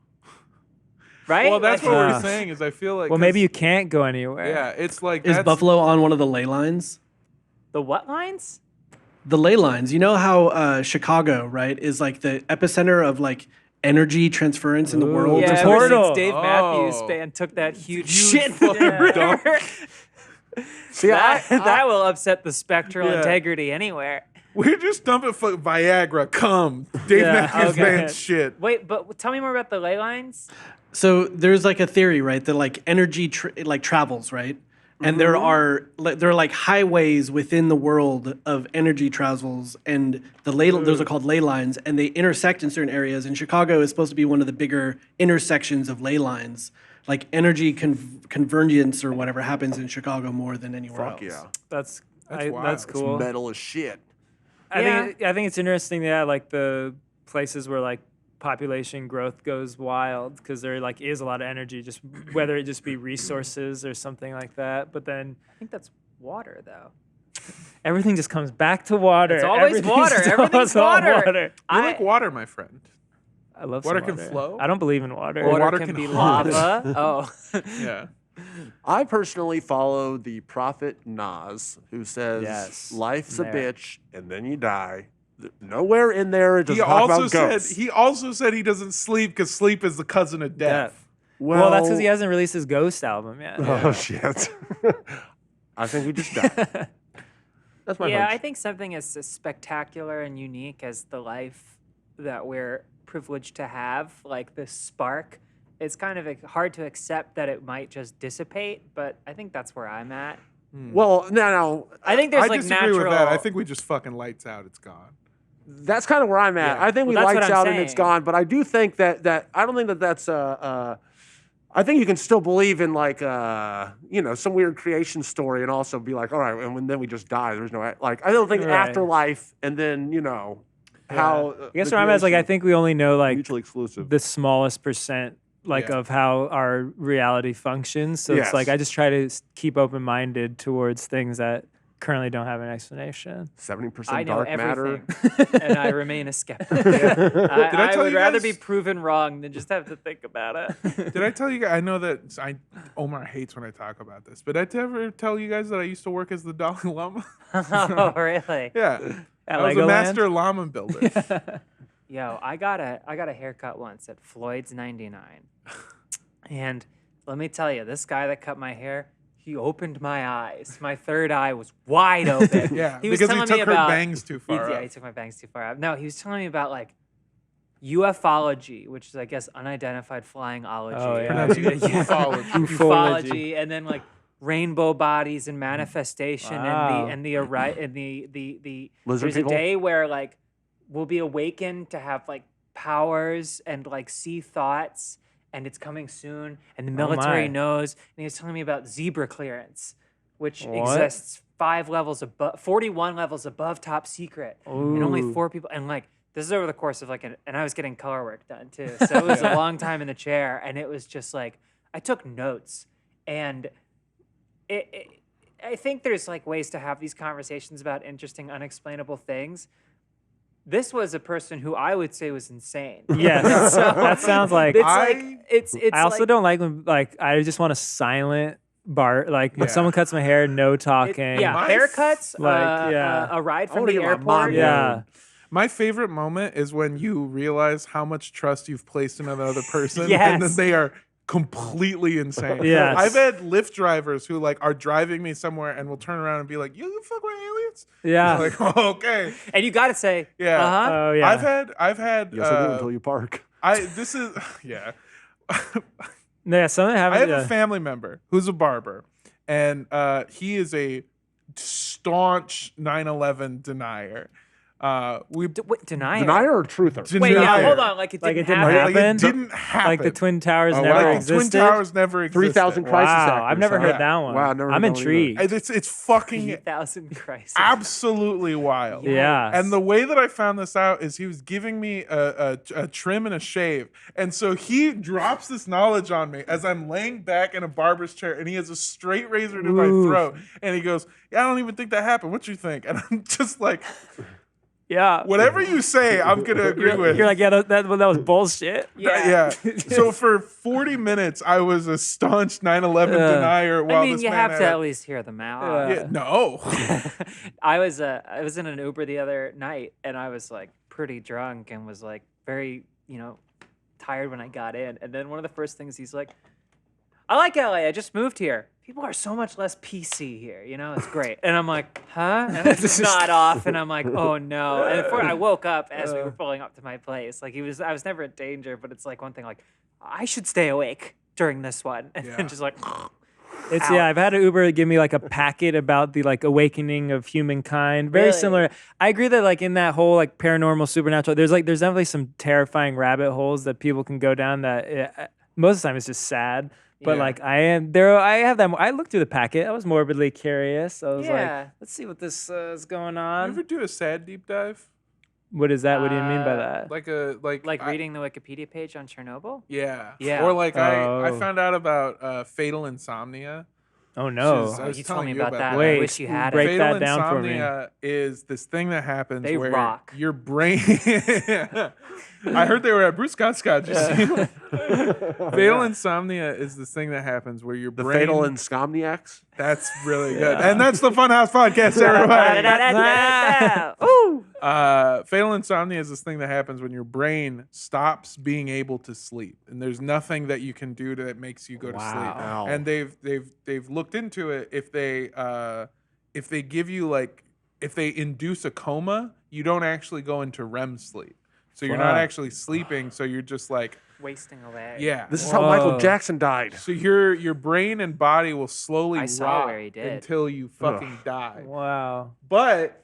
S8: Right?
S2: Well, that's
S8: Like-
S2: what we're
S4: Yeah.
S2: saying. Is I feel like.
S4: Well, maybe
S2: 'cause-
S4: you can't go anywhere.
S2: Yeah. It's like.
S5: Is
S2: that's-
S5: Buffalo on one of the ley lines?
S8: The what lines?
S5: The ley lines. You know how Chicago, right, is like the epicenter of like energy transference in the world.
S8: Yeah,
S4: the
S8: ever
S4: portal.
S8: since Dave Matthews
S2: Oh.
S8: Band took that huge
S2: Huge
S8: shit
S2: fucking dump.
S3: See,
S8: that will upset the spectral
S2: Yeah.
S8: integrity anywhere.
S2: We're just dumping for Viagra. Come, Dave
S4: Yeah,
S2: Matthews
S4: okay.
S2: Band shit.
S8: Wait, but tell me more about the ley lines.
S5: So there's like a theory, right, that like energy like travels, right? And there are like highways within the world of energy travels, and those are called ley lines, and they intersect in certain areas. And Chicago is supposed to be one of the bigger intersections of ley lines. Like energy convergence or whatever happens in Chicago more than anywhere
S3: Fuck
S5: else.
S3: yeah.
S4: That's
S2: wild.
S4: that's cool.
S3: Metal as shit.
S4: I think it's interesting. Yeah, like the places where like population growth goes wild because there like is a lot of energy, just whether it just be resources or something like that. But then
S8: I think that's water, though.
S4: everything just comes back to water.
S8: It's always water.
S4: Everything's
S8: Everything's
S4: all
S8: water.
S2: You like water, my friend.
S4: I love
S2: Water
S4: some
S2: can flow?
S4: I don't believe in water.
S2: Or
S8: Water,
S2: water
S8: can
S2: can
S8: be
S2: hold.
S8: lava. Oh.
S2: Yeah.
S3: I personally follow the prophet Nas, who says,
S4: Yes.
S3: "Life's a
S4: There.
S3: bitch, and then you die." Nowhere in there does
S2: He
S3: it talk
S2: also
S3: about
S2: said
S3: ghosts.
S2: he doesn't sleep because sleep is the cousin of death.
S4: Death. Well, that's because he hasn't released his Ghost album yet.
S3: Oh shit! I think we just died. That's my
S8: Yeah,
S3: hunch.
S8: I think something as spectacular and unique as the life that we're privileged to have, like this spark, it's kind of hard to accept that it might just dissipate, but I think that's where I'm at.
S3: Well, no.
S8: I think there's
S2: I
S8: like
S2: disagree
S8: natural.
S2: with that. I think we just fucking lights out. It's gone.
S3: That's kind of where I'm at.
S2: Yeah.
S3: I think we
S8: Well, that's
S3: lights
S8: what I'm
S3: out and it's
S8: saying.
S3: gone, but I do think that I don't think that's I think you can still believe in like some weird creation story and also be like, all right, and then we just die. There's no like I don't think
S4: Right.
S3: afterlife and then how
S4: I guess where I'm at is like I think we only know like
S3: mutually exclusive.
S4: the smallest percent
S2: Yeah.
S4: of how our reality functions. So
S3: Yes.
S4: it's like I just try to keep open minded towards things that currently don't have an explanation.
S3: 70%
S8: I know
S3: dark matter.
S8: everything, and I remain a skeptic.
S2: I
S8: I
S2: tell
S8: would
S2: you
S8: rather
S2: guys-
S8: be proven wrong than just have to think about it.
S2: Did I tell you guys? I know that Omar hates when I talk about this, but did I ever tell you guys that I used to work as the Dalai Lama?
S8: Oh, really?
S2: Yeah.
S4: At
S2: I was a
S4: Legoland?
S2: master llama builder.
S8: Yo, I got a haircut once at Floyd's 99. And let me tell you, this guy that cut my hair, he opened my eyes. My third eye was wide open.
S2: Yeah,
S8: he was
S2: because he
S8: telling
S2: took
S8: me
S2: her
S8: about,
S2: bangs too far
S8: Yeah,
S2: up.
S8: he took my bangs too far up. No, he was telling me about like ufology, which is I guess unidentified flyingology.
S4: Oh, yeah.
S2: Pronounced ufology.
S8: Ufology, and then like rainbow bodies and manifestation
S4: Wow.
S8: and the
S3: Lizard
S8: there's
S3: people?
S8: a day where like we'll be awakened to have like powers and like see thoughts
S1: and it's coming soon, and the military
S4: my.
S1: knows. And he was telling me about zebra clearance, which
S4: What?
S1: exists 41 levels above top secret, and only 4 people. And like this is over the course of and I was getting color work done too, so it was a long time in the chair, and it was just like I took notes, and I think there's ways to have these conversations about interesting, unexplainable things. This was a person who I would say was insane.
S4: Yes,
S1: So,
S4: that sounds like.
S1: it's
S4: I also don't like when I just want a silent bar. When someone cuts my hair, no talking.
S1: Haircuts, a ride from the
S3: hear my
S1: airport.
S3: mom
S4: Yeah.
S2: My favorite moment is when you realize how much trust you've placed in another person,
S1: Yes.
S2: and then they are completely insane.
S4: Yes.
S2: I've had Lyft drivers who are driving me somewhere and will turn around and be like, "You fuck with aliens?"
S4: Yeah.
S2: I'm like, oh, okay,
S1: And you got to say,
S2: yeah.
S1: uh-huh.
S4: Oh yeah.
S2: I've had.
S3: Yes, I do until you park.
S2: This is yeah.
S4: Yeah. Something
S2: I
S4: happened.
S2: have a family member who's a barber, and he is a staunch 9/11 denier.
S1: Deny it.
S3: Denier or truther?
S1: Wait, yeah,
S2: Denier.
S1: hold on. It didn't
S4: Like, it didn't
S1: happen.
S2: Like, it
S4: happen?
S2: didn't happen.
S4: Like the Twin Towers
S3: Oh,
S4: never
S3: wow.
S2: Like the
S4: existed.
S2: Twin Towers never existed.
S3: 3,000 crisis
S4: Wow,
S3: actors.
S4: I've never
S3: huh?
S4: heard that one.
S3: Wow, never
S4: I'm
S3: heard that one either.
S4: intrigued.
S2: It's fucking
S1: 3,000 crisis.
S2: absolutely wild.
S4: Yeah.
S2: And the way that I found this out is he was giving me a trim and a shave. And so he drops this knowledge on me as I'm laying back in a barber's chair, and he has a straight razor to my throat. And he goes, "Yeah, I don't even think that happened. What you think?" And I'm just like,
S4: Yeah.
S2: whatever you say, I'm going to agree with.
S4: You're like, yeah, that was bullshit.
S2: Yeah. So for 40 minutes, I was a staunch 9/11 denier. While
S1: I mean,
S2: this
S1: you
S2: man
S1: have
S2: had,
S1: to at least hear them out.
S2: Yeah, no.
S1: I was in an Uber the other night, and I was pretty drunk and was very tired when I got in. And then one of the first things he's like, "I like LA. I just moved here. People are so much less PC here. It's great." And I'm like, "Huh?" And I just nod off, and I'm like, "Oh no!" And before I woke up as we were pulling up to my place, I was never in danger, but it's one thing I should stay awake during this one, and then just
S4: It's
S1: out.
S4: I've had an Uber give me a packet about the awakening of humankind. Very
S1: Really?
S4: similar. I agree that in that whole paranormal supernatural, there's definitely some terrifying rabbit holes that people can go down that most of the time it's just sad. But
S2: Yeah.
S4: I have that. I looked through the packet. I was morbidly curious. I was
S1: Yeah.
S4: let's see what this is going
S2: You
S4: on.
S2: ever do a sad deep dive?
S4: What is that? What do you mean by that?
S1: reading the Wikipedia page on Chernobyl.
S2: Yeah.
S1: Yeah.
S2: Or I
S4: Oh.
S2: found out about fatal insomnia.
S4: Oh no.
S2: Which is- I was
S1: You told
S2: telling
S1: me
S2: you
S1: about
S2: about
S1: that.
S2: that.
S1: I
S4: Wait,
S1: wish you had
S4: break
S1: it.
S2: Fatal
S4: that down for me.
S2: insomnia is this thing that happens
S1: They
S2: where
S1: rock.
S2: your brain. I heard they were at Bruce Scott. Did you see them? Fatal insomnia is this thing that happens where your
S3: The
S2: brain.
S3: fatal insomniacs.
S2: That's really good, and that's the Funhouse podcast, everybody.
S1: Ooh.
S2: Fatal insomnia is this thing that happens when your brain stops being able to sleep, and there's nothing that you can do that makes you go to
S3: Wow.
S2: sleep. And they've looked into it. If they give you if they induce a coma, you don't actually go into REM sleep, so you're not
S4: Wow.
S2: actually sleeping. So you're just
S1: Wasting away.
S2: yeah.
S3: This is how Michael
S4: Whoa.
S3: Jackson died.
S2: So your brain and body will slowly
S1: I saw
S2: rot
S1: where he did.
S2: until you fucking die.
S4: Wow.
S2: But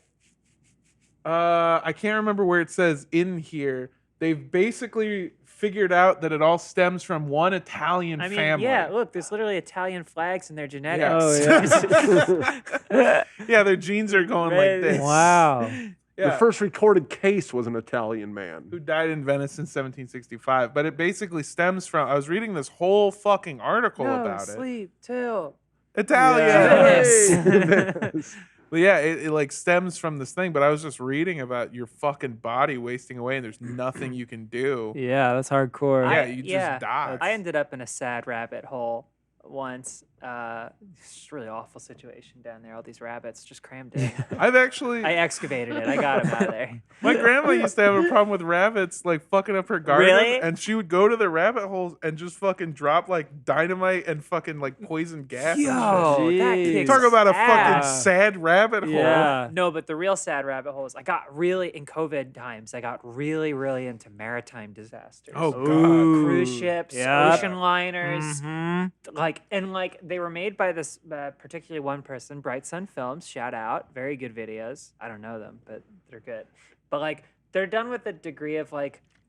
S2: I can't remember where it says in here. They've basically figured out that it all stems from one Italian
S1: I mean,
S2: family.
S1: yeah. Look, there's literally Italian flags in their genetics.
S4: Oh yeah.
S2: Yeah, their genes are going like this.
S4: Wow.
S3: The
S2: Yeah.
S3: first recorded case was an Italian man.
S2: Who died in Venice in 1765. But it basically stems from, I was reading this whole fucking article about it.
S1: Sleep till
S2: Italian.
S1: Venice.
S2: But yeah, it stems from this thing. But I was just reading about your fucking body wasting away, and there's nothing you can do.
S4: Yeah, that's hardcore.
S2: Yeah, you just die.
S1: I ended up in a sad rabbit hole once. It's just a really awful situation down there. All these rabbits just crammed in.
S2: I've actually,
S1: I excavated it. I got them out of there.
S2: my grandma used to have a problem with rabbits fucking up her garden,
S1: Really?
S2: and she would go to the rabbit holes and just fucking drop dynamite and fucking poison gas. and shit.
S1: Yo, that
S4: Jeez.
S1: kicks
S2: Talk about a
S1: ass.
S2: fucking sad rabbit hole.
S4: Yeah.
S1: No, but the real sad rabbit hole is I got really, in COVID times, I got really, really into maritime disasters.
S2: Oh, God.
S1: Cruise ships,
S4: Yep.
S1: ocean liners,
S4: Mhm.
S1: they were made by this particularly one person, Bright Sun Films. Shout out, very good videos. I don't know them, but they're good. But they're done with a degree of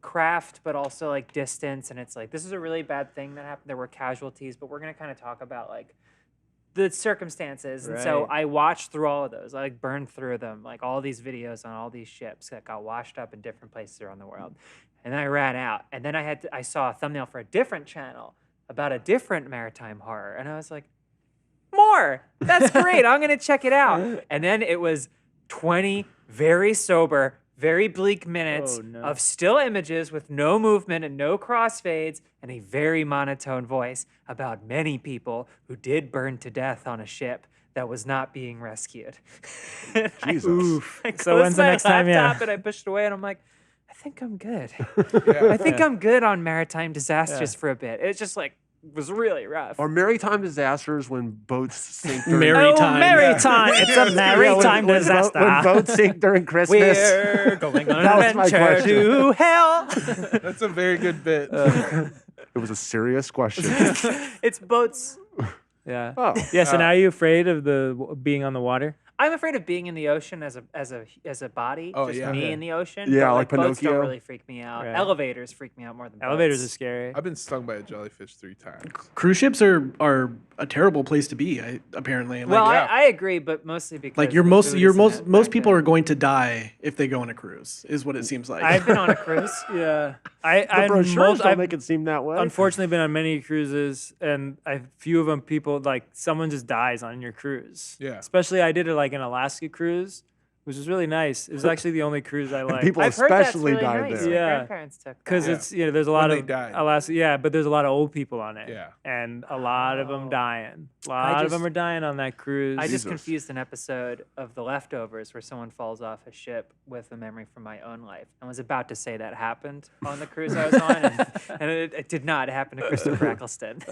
S1: craft, but also like distance. And it's like, this is a really bad thing that happened. There were casualties, but we're going to kind of talk about like the circumstances. And so
S4: Right.
S1: I watched through all of those. I like burned through them, like all these videos on all these ships that got washed up in different places around the world. And then I ran out. And then I saw a thumbnail for a different channel about a different maritime horror. And I was like, more. That's great. I'm going to check it out. And then it was 20 very sober, very bleak minutes of still images with no movement and no crossfades and a very monotone voice about many people who did burn to death on a ship that was not being rescued.
S3: Jesus.
S4: So when's the next time? Yeah.
S1: And I pushed away and I'm like, I think I'm good. I think I'm good on maritime disasters for a bit. It's just like, was really rough.
S3: Are maritime disasters when boats sink during
S5: Maritime.
S4: Maritime. It's a maritime disaster.
S3: When boats sink during Christmas.
S1: We're going on
S3: That was
S1: an
S3: my
S1: adventure
S3: question.
S1: to hell.
S2: That's a very good bit.
S3: It was a serious question.
S1: It's boats.
S4: Yeah.
S3: Oh.
S4: Yeah. So now are you afraid of the being on the water?
S1: I'm afraid of being in the ocean as a body.
S2: Oh,
S1: just
S2: yeah.
S1: me
S2: Okay.
S1: in the ocean.
S3: Yeah,
S1: but,
S3: like
S1: boats don't
S3: Pinocchio.
S1: really freak me out.
S4: Right.
S1: Elevators freak me out more than
S4: Elevators are
S1: boats.
S4: scary.
S2: I've been stung by a jellyfish 3 times.
S5: Cruise ships are a terrible place to be. Apparently,
S1: Well,
S2: Yeah.
S1: I agree, but mostly because
S5: like
S1: the food isn't
S5: most
S1: that
S5: people
S1: good.
S5: are going to die if they go on a cruise. Is what it seems like.
S1: I've been on a cruise.
S4: Yeah.
S3: The brochures don't
S4: I've
S3: make it seem that way.
S4: unfortunately been on many cruises, and a few of them people like someone just dies on your cruise.
S2: Yeah.
S4: Especially I did it like an Alaska cruise, which was really nice. It was actually the only cruise I liked.
S3: people
S1: I've heard that's
S3: especially
S1: really
S3: died
S1: nice.
S3: there.
S1: My
S4: Yeah.
S1: grandparents took
S4: Because
S1: that.
S4: it's there's a lot
S2: When
S4: of
S2: they died.
S4: Alaska, yeah, but there's a lot of old people on it.
S2: Yeah.
S4: And a lot of them dying. A lot of them
S1: just-
S4: are dying on that cruise.
S1: I just
S3: Jesus.
S1: confused an episode of The Leftovers where someone falls off a ship with a memory from my own life. I was about to say that happened on the cruise I was on, and it did not. It happened to Christopher Eccleston.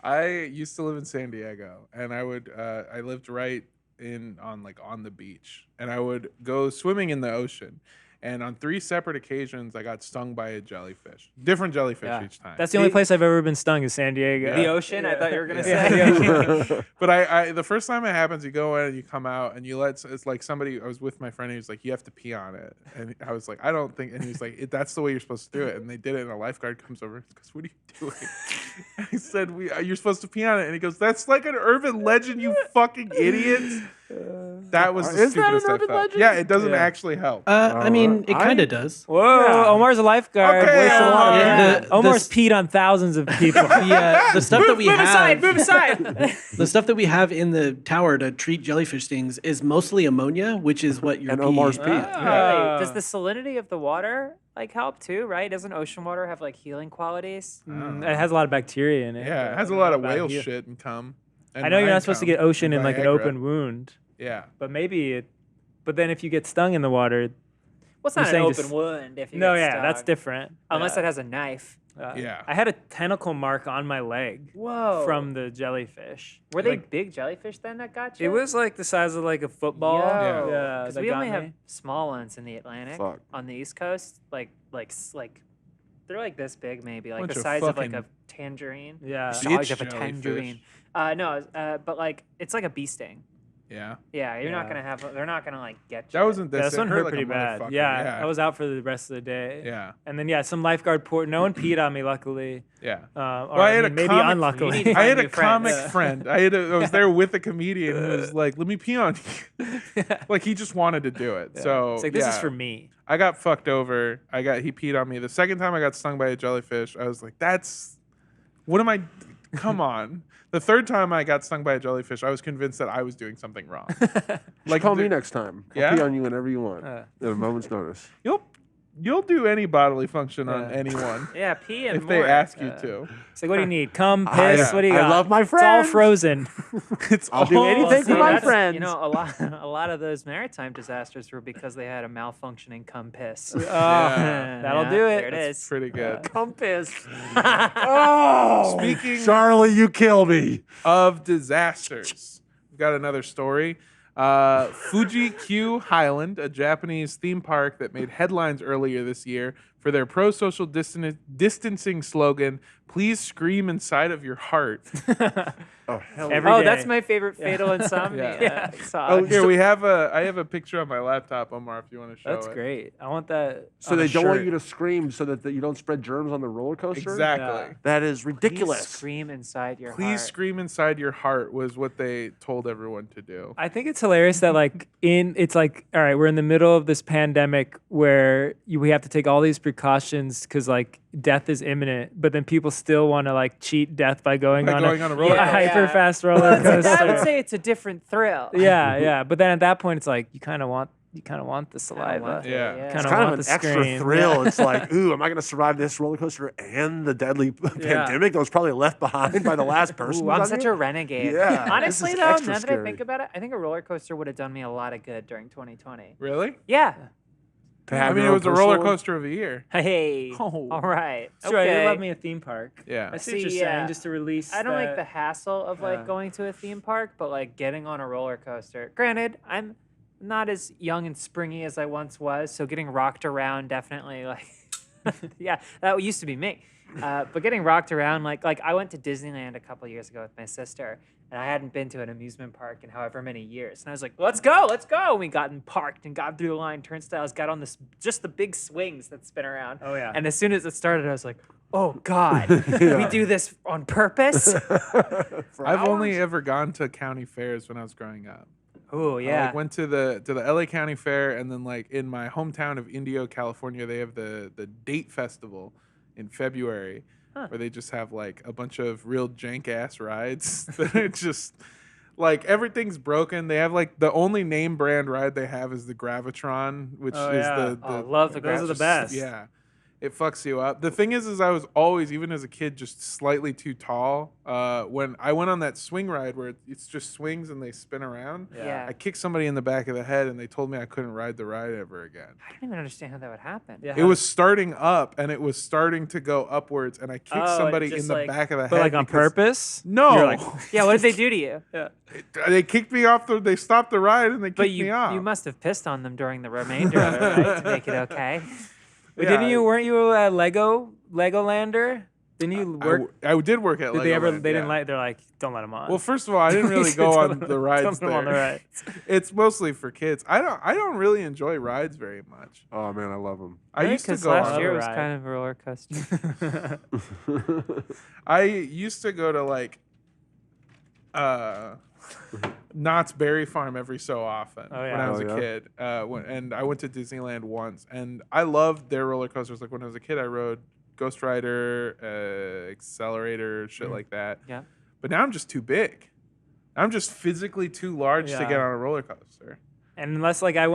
S2: I used to live in San Diego, and I lived right on the beach, and I would go swimming in the ocean. And on 3 separate occasions, I got stung by a jellyfish. Different jellyfish
S4: Yeah.
S2: each time.
S4: That's the only place I've ever been stung is San Diego.
S1: The ocean, I thought you were going to
S4: Yeah.
S1: say.
S2: But I the first time it happens, you go in and you come out and it's like somebody. I was with my friend. And he was like, "You have to pee on it," and I was like, "I don't think." And he was like, "That's the way you're supposed to do it." And they did it, and a lifeguard comes over and goes, "What are you doing?" And I said, "You're supposed to pee on it." And he goes, "That's like an urban legend, you fucking idiots." That was the
S3: Is that an
S2: stupidest I
S3: urban
S2: felt.
S3: legend?
S2: Yeah, it doesn't
S4: Yeah.
S2: actually help.
S5: I mean, it
S3: I-
S5: kind of does.
S4: Whoa, Omar's a lifeguard.
S2: Okay,
S4: Wasted a lot of
S2: Omar.
S4: time.
S5: The-
S4: Omar's
S5: the-
S4: peed on thousands of people.
S5: The stuff that we
S1: Move aside,
S5: have,
S1: move aside.
S5: the stuff that we have in the tower to treat jellyfish stings is mostly ammonia, which is what your
S3: And
S5: pee.
S3: Omar's pee.
S1: Really? Does the salinity of the water like help too? Right? Doesn't ocean water have like healing qualities?
S4: It has a lot of bacteria in it.
S2: Yeah, it
S4: but
S2: has
S4: I
S2: a
S4: don't
S2: lot
S4: know
S2: of
S4: about
S2: whale
S4: you.
S2: shit and cum. And
S4: I know you're
S2: lion
S4: not supposed to
S2: cum
S4: get ocean
S2: and
S4: in like an
S2: Viagra.
S4: open wound,
S2: Yeah.
S4: but maybe it. But then if you get stung in the water,
S1: Well, it's
S4: You're
S1: not an
S4: saying
S1: open
S4: just-
S1: wound if you
S4: no,
S1: get
S4: yeah, that's
S1: stung.
S4: different.
S1: Unless
S4: Yeah.
S1: it has a knife.
S2: Yeah.
S4: I had a tentacle mark on my leg
S1: Whoa.
S4: from the jellyfish.
S1: Were they
S4: Like,
S1: big jellyfish then that got you?
S4: It was like the size of like a football.
S1: Yo.
S4: Yeah,
S1: Because
S4: that
S1: we
S4: got
S1: only
S4: me.
S1: have small ones in the Atlantic
S3: Fuck.
S1: on the East Coast. Like they're like this big, maybe like
S2: Bunch
S1: the
S2: of
S1: size of like a
S2: fucking
S1: tangerine.
S4: Yeah.
S1: The
S2: Bitch
S1: size of a
S2: jellyfish.
S1: tangerine. But like it's like a bee sting.
S2: Yeah.
S1: Yeah, you're not
S4: Yeah.
S1: gonna have. They're not gonna like get you.
S2: That wasn't
S4: Yeah,
S2: this.
S4: this
S2: It
S4: one hurt
S2: like a
S4: pretty bad.
S2: motherfucker.
S4: Yeah, I was out for the rest of the day.
S2: Yeah.
S4: And then some lifeguard poured. No one peed on me, luckily.
S2: Yeah.
S4: Or
S2: Well, I had a
S4: maybe
S2: comic-
S4: unluckily.
S1: You need to
S2: I had
S1: find
S2: a
S1: new
S2: comic
S1: friends.
S2: friend. I was there with a comedian who was like, "Let me pee on you." Like he just wanted to do it. So
S4: It's like this is
S2: yeah.
S4: for me.
S2: I got fucked over. He peed on me. The second time I got stung by a jellyfish, I was like, what am I? Come on. The third time I got stung by a jellyfish, I was convinced that I was doing something wrong.
S3: Like, call me next time. I'll
S2: Yeah?
S3: pee on you whenever you want. At a moment's notice.
S2: You'll do any bodily function on anyone
S1: Yeah, pee and
S2: if
S1: more.
S2: they ask you to.
S4: It's like, what do you need? Cum, piss. What do you
S3: I
S4: got?
S3: love my
S4: It's all
S3: friends.
S4: frozen.
S2: It's
S3: I'll do
S2: all-
S3: anything
S1: See,
S3: for my
S1: that's-
S3: friends.
S1: You know, a lot of those maritime disasters were because they had a malfunctioning cum piss.
S2: Yeah.
S4: That'll
S1: Yeah,
S4: do it.
S1: There it
S2: That's
S1: is.
S2: pretty good.
S3: Compass. Oh,
S2: Speaking
S3: Charlie, you kill me.
S2: of disasters, we've got another story. Fuji Q Highland, a Japanese theme park that made headlines earlier this year for their pro-social distancing slogan, Please scream inside of your heart.
S3: Oh, hell
S4: Every
S1: Oh,
S4: day.
S1: that's my favorite Fatal Insomnia song.
S2: Oh, here I have a picture on my laptop, Omar, if you want to show
S4: That's
S2: it.
S4: great. I want that.
S3: So
S4: on
S3: they
S4: a
S3: don't want
S4: shirt.
S3: you to scream so that you don't spread germs on the roller coaster?
S2: Exactly.
S4: Yeah.
S3: That is
S1: Please
S3: ridiculous.
S1: scream inside your
S2: Please
S1: heart.
S2: scream inside your heart was what they told everyone to do.
S4: I think it's hilarious that it's like, all right, we're in the middle of this pandemic where we have to take all these precautions because like death is imminent, but then people still want to like cheat death by going on
S2: on a roller
S4: a
S2: coaster.
S4: hyper fast roller coaster.
S1: I would say it's a different thrill.
S4: yeah. But then at that point, it's like you kind of want the saliva.
S1: want it,
S2: Yeah.
S1: yeah.
S3: It's
S4: Kinda
S3: kind of
S4: want
S3: an
S4: the
S3: extra
S4: scream.
S3: thrill.
S4: Yeah.
S3: It's like, ooh, am I going to survive this roller coaster and the deadly pandemic that was probably left behind by the last person?
S1: Ooh,
S3: who's
S1: I'm
S3: on
S1: such
S3: here?
S1: a renegade.
S3: Yeah, this
S1: Honestly,
S3: is
S1: though,
S3: extra
S1: now that I
S3: scary.
S1: think about it, I think a roller coaster would have done me a lot of good during 2020.
S2: Really?
S1: Yeah.
S3: To have
S2: I mean,
S3: your
S2: it
S3: own
S2: was a roller
S3: personal one?
S2: coaster of the year.
S1: Hey.
S4: Oh.
S1: All right.
S4: That's right.
S1: Okay.
S4: They love me a theme park.
S2: Yeah.
S4: I see what you're
S1: See,
S4: saying. Just to release.
S1: I don't like
S4: that-
S1: the hassle of like
S4: Yeah.
S1: going to a theme park, but like getting on a roller coaster. Granted, I'm not as young and springy as I once was, so getting rocked around definitely like yeah, that used to be me. But getting rocked around like I went to Disneyland a couple years ago with my sister, and I hadn't been to an amusement park in however many years. And I was like, let's go. And we got parked and got through the line, turnstiles, got on just the big swings that spin around.
S4: Oh, yeah.
S1: And as soon as it started, I was like, oh God, we do this on purpose?
S2: I've only ever gone to county fairs when I was growing up.
S1: Oh
S2: I
S1: yeah.
S2: like, went to the LA County Fair, and then like in my hometown of Indio, California, they have the Date Festival in February, where they just have like a bunch of real jank ass rides that are just like everything's broken. They have like the only name brand ride they have is the Gravitron, which
S4: Oh,
S2: is
S4: yeah.
S2: the
S1: Oh, love the
S4: Those are the
S2: just-
S4: best.
S2: Yeah. It fucks you up. The thing is I was always, even as a kid, just slightly too tall. When I went on that swing ride where it's just swings and they spin around,
S1: Yeah.
S2: I kicked somebody in the back of the head and they told me I couldn't ride the ride ever again.
S1: I don't even understand how that would happen.
S4: Yeah.
S2: It was starting up and it was starting to go upwards, and I kicked
S1: Oh,
S2: somebody
S1: just
S2: in the
S1: like-
S2: back of the
S4: But
S2: head.
S4: like on
S2: because-
S4: purpose?
S2: No.
S4: You're like,
S1: Yeah, what did they do to you?
S2: They kicked me off. They stopped the ride and they kicked
S1: But
S2: me off.
S1: you must have pissed on them during the remainder of it, right, to make it okay.
S4: But
S2: Yeah,
S4: weren't you a Legolander? Didn't you work?
S2: I did work at
S4: Did they ever?
S2: Legoland,
S4: They
S2: yeah.
S4: didn't like. They're like, don't let them on.
S2: Well, first of all, I didn't really go on the rides
S4: Don't let 'em
S2: there.
S4: on the rides.
S2: It's mostly for kids. I don't really enjoy rides very much.
S3: Oh, man, I love them.
S2: I used to
S1: Because
S2: go
S1: last
S2: on.
S1: year was
S4: ride.
S1: kind of a roller coaster.
S2: I used to go to like Knott's Berry Farm every so often
S4: Oh, yeah.
S2: when I was
S3: Oh,
S2: a
S3: yeah.
S2: kid. And I went to Disneyland once, and I loved their roller coasters. Like when I was a kid, I rode Ghost Rider, Accelerator, shit like that.
S1: Yeah.
S2: But now I'm just too big. I'm just physically too large to
S4: Yeah.
S2: get on a roller coaster.
S4: And unless like I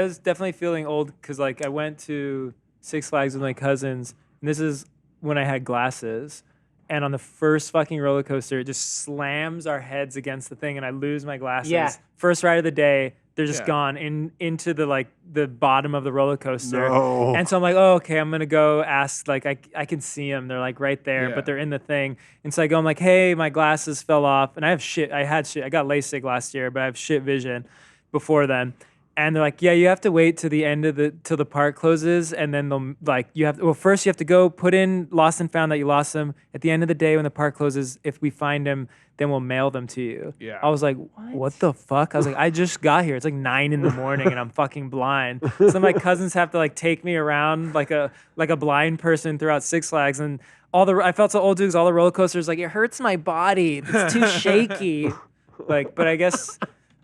S4: was definitely feeling old because like I went to Six Flags with my cousins, and this is when I had glasses. And on the first fucking roller coaster, it just slams our heads against the thing, and I lose my glasses.
S1: Yeah.
S4: First ride of the day, they're just
S2: Yeah.
S4: gone into the bottom of the roller coaster.
S3: No.
S4: And so I'm like, oh, okay, I'm gonna go ask. Like I can see them. They're like right there,
S2: Yeah.
S4: but they're in the thing. And so I go, I'm like, hey, my glasses fell off, and I have shit. I had shit. I got LASIK last year, but I have shit vision before then. And they're like, yeah, you have to wait till the end of till the park closes, and then they'll first you have to go put in lost and found that you lost them. At the end of the day, when the park closes, if we find them, then we'll mail them to you.
S2: Yeah.
S4: I was like, what the fuck? I was like, I just got here. It's like 9 a.m. and I'm fucking blind. So my cousins have to like take me around like a blind person throughout Six Flags, and I felt so old too because all the roller coasters like it hurts my body. It's too shaky. Like, but I guess.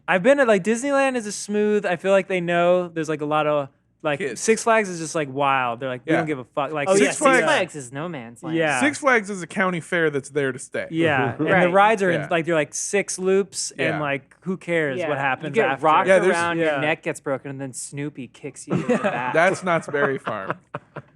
S4: I've been at like Disneyland is a smooth. I feel like they know there's like a lot of like
S2: Kids.
S4: Six Flags is just like wild. They're like we
S2: Yeah.
S4: don't give a fuck. Like
S1: Oh yeah,
S2: Six
S1: Six
S2: Flags-
S1: Flags is no man's land.
S4: Yeah.
S2: Six Flags is a county fair that's there to stay.
S4: Yeah, and the
S1: Right.
S4: rides are
S2: Yeah.
S4: in like they're like 6 loops,
S2: Yeah.
S4: and like who cares
S1: Yeah.
S4: what happens
S1: You get
S4: after?
S1: rocked
S2: Yeah, there's-
S1: around,
S4: yeah.
S1: your neck gets broken, and then Snoopy kicks you in the back.
S2: That's Knott's Berry Farm.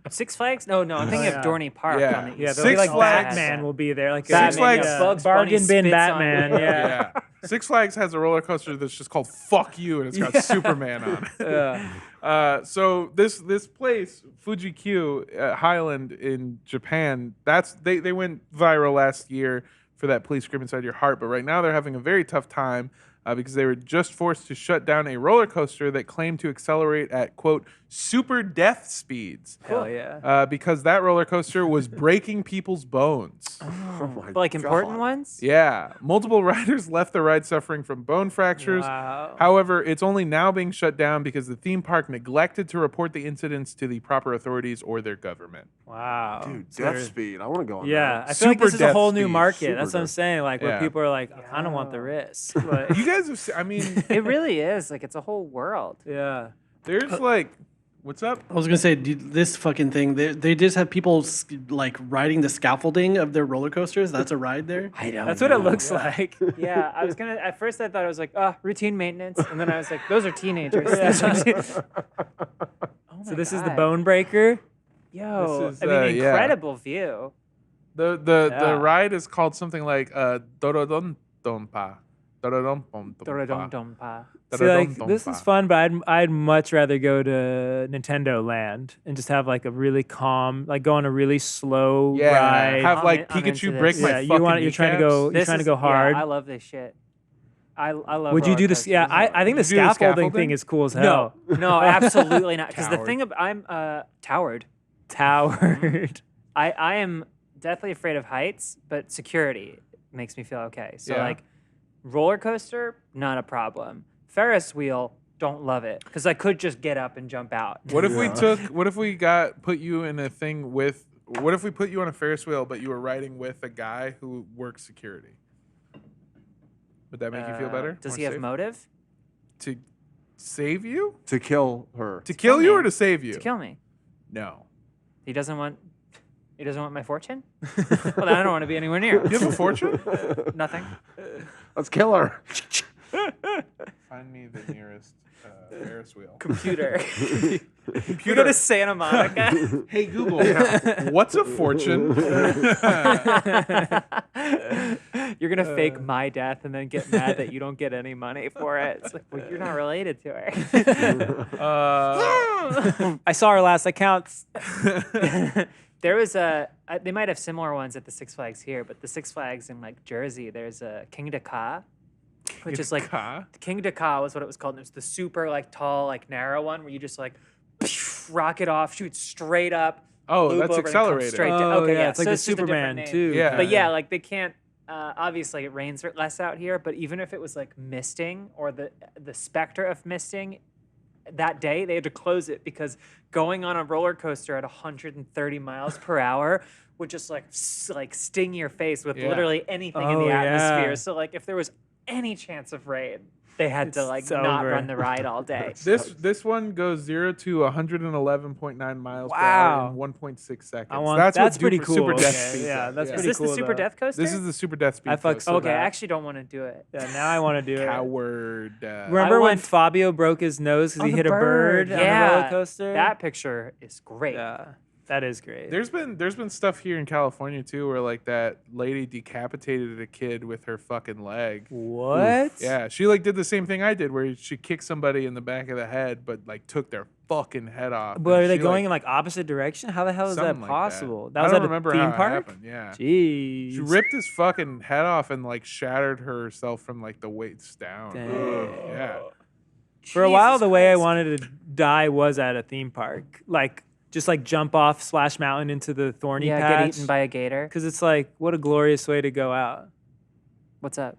S1: Six Flags? No, I'm thinking
S4: yeah.
S1: of Dorney Park
S2: Yeah.
S1: on the east.
S4: Yeah,
S2: Six
S4: they'll be like
S2: Flags-
S4: Batman will be there. Like
S2: Six Flags-
S4: yeah.
S1: Bugs Bunny
S4: bargain bin
S1: spits on
S4: Batman.
S1: you.
S4: Yeah.
S2: Yeah. Six Flags has a roller coaster that's just called Fuck You, and it's got Superman on it. So this place, Fuji-Q, Highland in Japan, they went viral last year for that Please Scream Inside Your Heart, but right now they're having a very tough time because they were just forced to shut down a roller coaster that claimed to accelerate at, quote, super death speeds.
S4: Hell yeah.
S2: Because that roller coaster was breaking people's bones.
S3: Oh my
S8: But, like important
S3: God.
S8: ones?
S2: Yeah. Multiple riders left the ride suffering from bone fractures.
S4: Wow.
S2: However, it's only now being shut down because the theme park neglected to report the incidents to the proper authorities or their government.
S4: Wow.
S3: Dude,
S4: So
S3: death
S4: they're-
S3: speed. I want to go on
S4: Yeah,
S3: that.
S4: I feel like
S2: Super
S4: this is a
S2: death
S4: whole new
S2: speed.
S4: market.
S3: Super
S4: That's what I'm
S3: death.
S4: saying. Like where
S2: Yeah.
S4: people are like, I don't want the risk. But
S2: You guys have, I mean,
S8: It really is. Like, it's a whole world.
S4: yeah.
S2: there's like, what's up?
S5: I was gonna say, dude, this fucking thing. They just have people like riding the scaffolding of their roller coasters. That's a ride there.
S8: I don't
S4: That's what it looks like.
S8: Yeah, I was gonna. At first, I thought it was like, routine maintenance, and then I was like, those are teenagers. Oh
S4: So
S8: my
S4: this is the
S8: God.
S4: bone breaker.
S8: Yo,
S2: This is,
S8: I mean,
S2: yeah.
S8: incredible view.
S2: The
S4: Yeah.
S2: ride is called something like Dorodontompa. Dorodontompa.
S8: Dorodontompa.
S4: See, like this is fun, but I'd much rather go to Nintendo Land and just have like a really calm, like go on a really slow
S2: Yeah,
S4: ride.
S2: have like
S8: I'm into
S2: Pikachu
S8: this.
S2: break my
S4: yeah,
S2: fucking
S4: you're trying to go, you're
S8: This
S4: trying to
S8: is-
S4: go hard.
S8: Yeah, I love this shit. I love.
S4: Would you do
S8: roller
S4: this? Yeah,
S8: coasters.
S4: I think the
S2: Would you do the
S4: scaffolding
S2: scaffolding?
S4: thing is cool as
S8: No,
S4: hell.
S8: no, absolutely not. Because the
S2: Coward.
S8: thing I'm towered.
S4: Towered.
S8: I am deathly afraid of heights, but security makes me feel okay. So
S2: Yeah.
S8: like roller coaster, not a problem. Ferris wheel, don't love it because I could just get up and jump out.
S2: What if we put you in a thing with, what if we put you on a Ferris wheel, but you were riding with a guy who works security? Would that make you feel better?
S8: Does
S2: More
S8: he have
S2: safe?
S8: motive
S2: To save you?
S3: To kill her.
S2: To kill
S8: kill
S2: you
S8: me.
S2: or to save you?
S8: to kill me?
S2: No.
S8: He doesn't want my fortune? Well, then I don't want to be anywhere near.
S2: You have a fortune?
S8: Nothing.
S3: Let's kill her.
S2: Find me the nearest Ferris wheel.
S8: Computer. We go to Santa Monica.
S2: Hey Google, what's a fortune?
S8: You're gonna fake my death and then get mad that you don't get any money for it. It's like, well, you're not related to her.
S4: I saw her last. That counts.
S8: There was they might have similar ones at the Six Flags here, but the Six Flags in like Jersey, there's a King Ka, which is like King Ka was what it was called. And it was the super like tall, like narrow one where you just like rocket off, shoot straight up.
S2: Oh,
S8: loop
S2: that's
S8: over and come
S2: accelerated.
S8: straight down.
S4: Oh,
S8: Okay,
S4: yeah,
S8: yeah,
S4: it's like
S8: so
S4: the
S8: it's just a different
S4: Superman
S8: name.
S4: too.
S2: Yeah.
S8: But yeah, like they can't. Obviously, it rains less out here. But even if it was like misting or the specter of misting, that day they had to close it because going on a roller coaster at 130 miles per hour would just like sting your face with
S2: Yeah.
S8: literally anything in
S4: Oh,
S8: the
S4: yeah.
S8: atmosphere. So like if there was any chance of rain, they had to like
S4: It's
S8: not
S4: over.
S8: run the ride all day.
S2: This one goes 0 to 111.9 miles per
S4: Wow.
S2: hour in 1.6 seconds.
S4: I want.
S2: That's
S4: That's
S2: what
S4: pretty
S2: super,
S4: cool.
S2: Super death
S4: Okay,
S2: speed
S4: yeah,
S2: does.
S4: that's
S8: Is
S4: pretty
S8: this
S4: cool.
S8: the super
S4: though.
S8: death coaster?
S2: This is the super death speed.
S4: I fucks
S2: coaster.
S4: with
S8: okay. I
S4: that.
S8: actually don't want to do it.
S4: Yeah, now I want to do it.
S2: Coward.
S4: Remember when
S8: want-
S4: Fabio broke his nose because
S8: Oh,
S4: he
S8: the
S4: hit a bird on a
S8: Yeah.
S4: roller coaster?
S8: That picture is great.
S4: Yeah, that is great.
S2: There's been stuff here in California too where like that lady decapitated a kid with her fucking leg.
S4: What?
S2: Yeah, she like did the same thing I did where she kicked somebody in the back of the head but like took their fucking head off.
S4: But
S2: And
S4: are they
S2: she,
S4: going in
S2: like,
S4: like opposite direction? How the hell is that
S2: something like
S4: possible?
S2: I
S4: was
S2: don't
S4: at
S2: remember
S4: a theme
S2: how it
S4: park.
S2: happened. Yeah.
S4: Jeez.
S2: She ripped his fucking head off and like shattered herself from like the waist down.
S4: Dang.
S2: Yeah.
S4: For a while,
S8: Jesus
S4: the way I
S8: Christ.
S4: wanted to die was at a theme park, like just like jump off Splash Mountain into the thorny
S8: Yeah,
S4: patch.
S8: get eaten by a gator.
S4: Because it's like, what a glorious way to go out.
S8: What's up?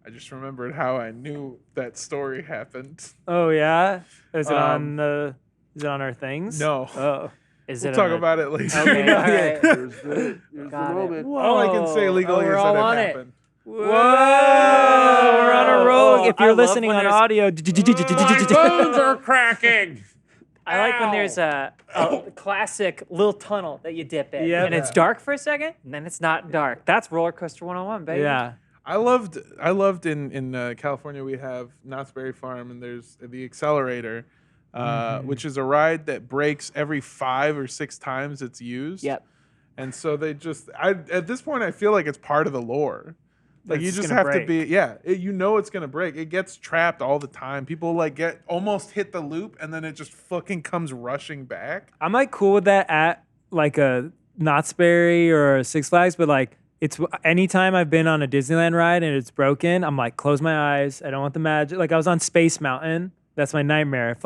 S2: I just remembered how I knew that story happened.
S4: Oh yeah, is it
S2: Um,
S4: on our things?
S2: No.
S4: Oh.
S8: Is
S2: We'll
S8: it
S2: talk
S8: on a-
S2: about it later.
S8: Okay, all right.
S3: Here's the
S8: Got it.
S3: moment.
S2: All I can say
S8: Whoa.
S2: legally
S8: Oh, we're
S2: is
S8: all
S2: that
S8: on
S2: it
S8: it.
S2: happened.
S4: Whoa, we're on a roll. If
S8: I
S4: you're
S8: love
S4: listening
S8: when
S4: on
S8: there's-
S4: audio,
S2: Bones are cracking.
S8: I like when there's a classic little tunnel that you dip in,
S4: Yep.
S8: and it's dark for a second, and then it's not dark. That's Roller Coaster 101, baby.
S4: yeah.
S2: I loved in California we have Knott's Berry Farm and there's the Accelerator, which is a ride that breaks every 5 or 6 times it's used.
S8: Yep.
S2: And so they just at this point I feel like it's part of the lore. Like you
S4: It's
S2: just
S4: gonna
S2: have to
S4: break.
S2: be you know it's gonna break. It gets trapped all the time. People like almost hit the loop and then it just fucking comes rushing back.
S4: I'm like cool with that at like a Knott's Berry or a Six Flags, but like it's anytime I've been on a Disneyland ride and it's broken, I'm like, close my eyes. I don't want the magic. Like I was on Space Mountain. That's my nightmare.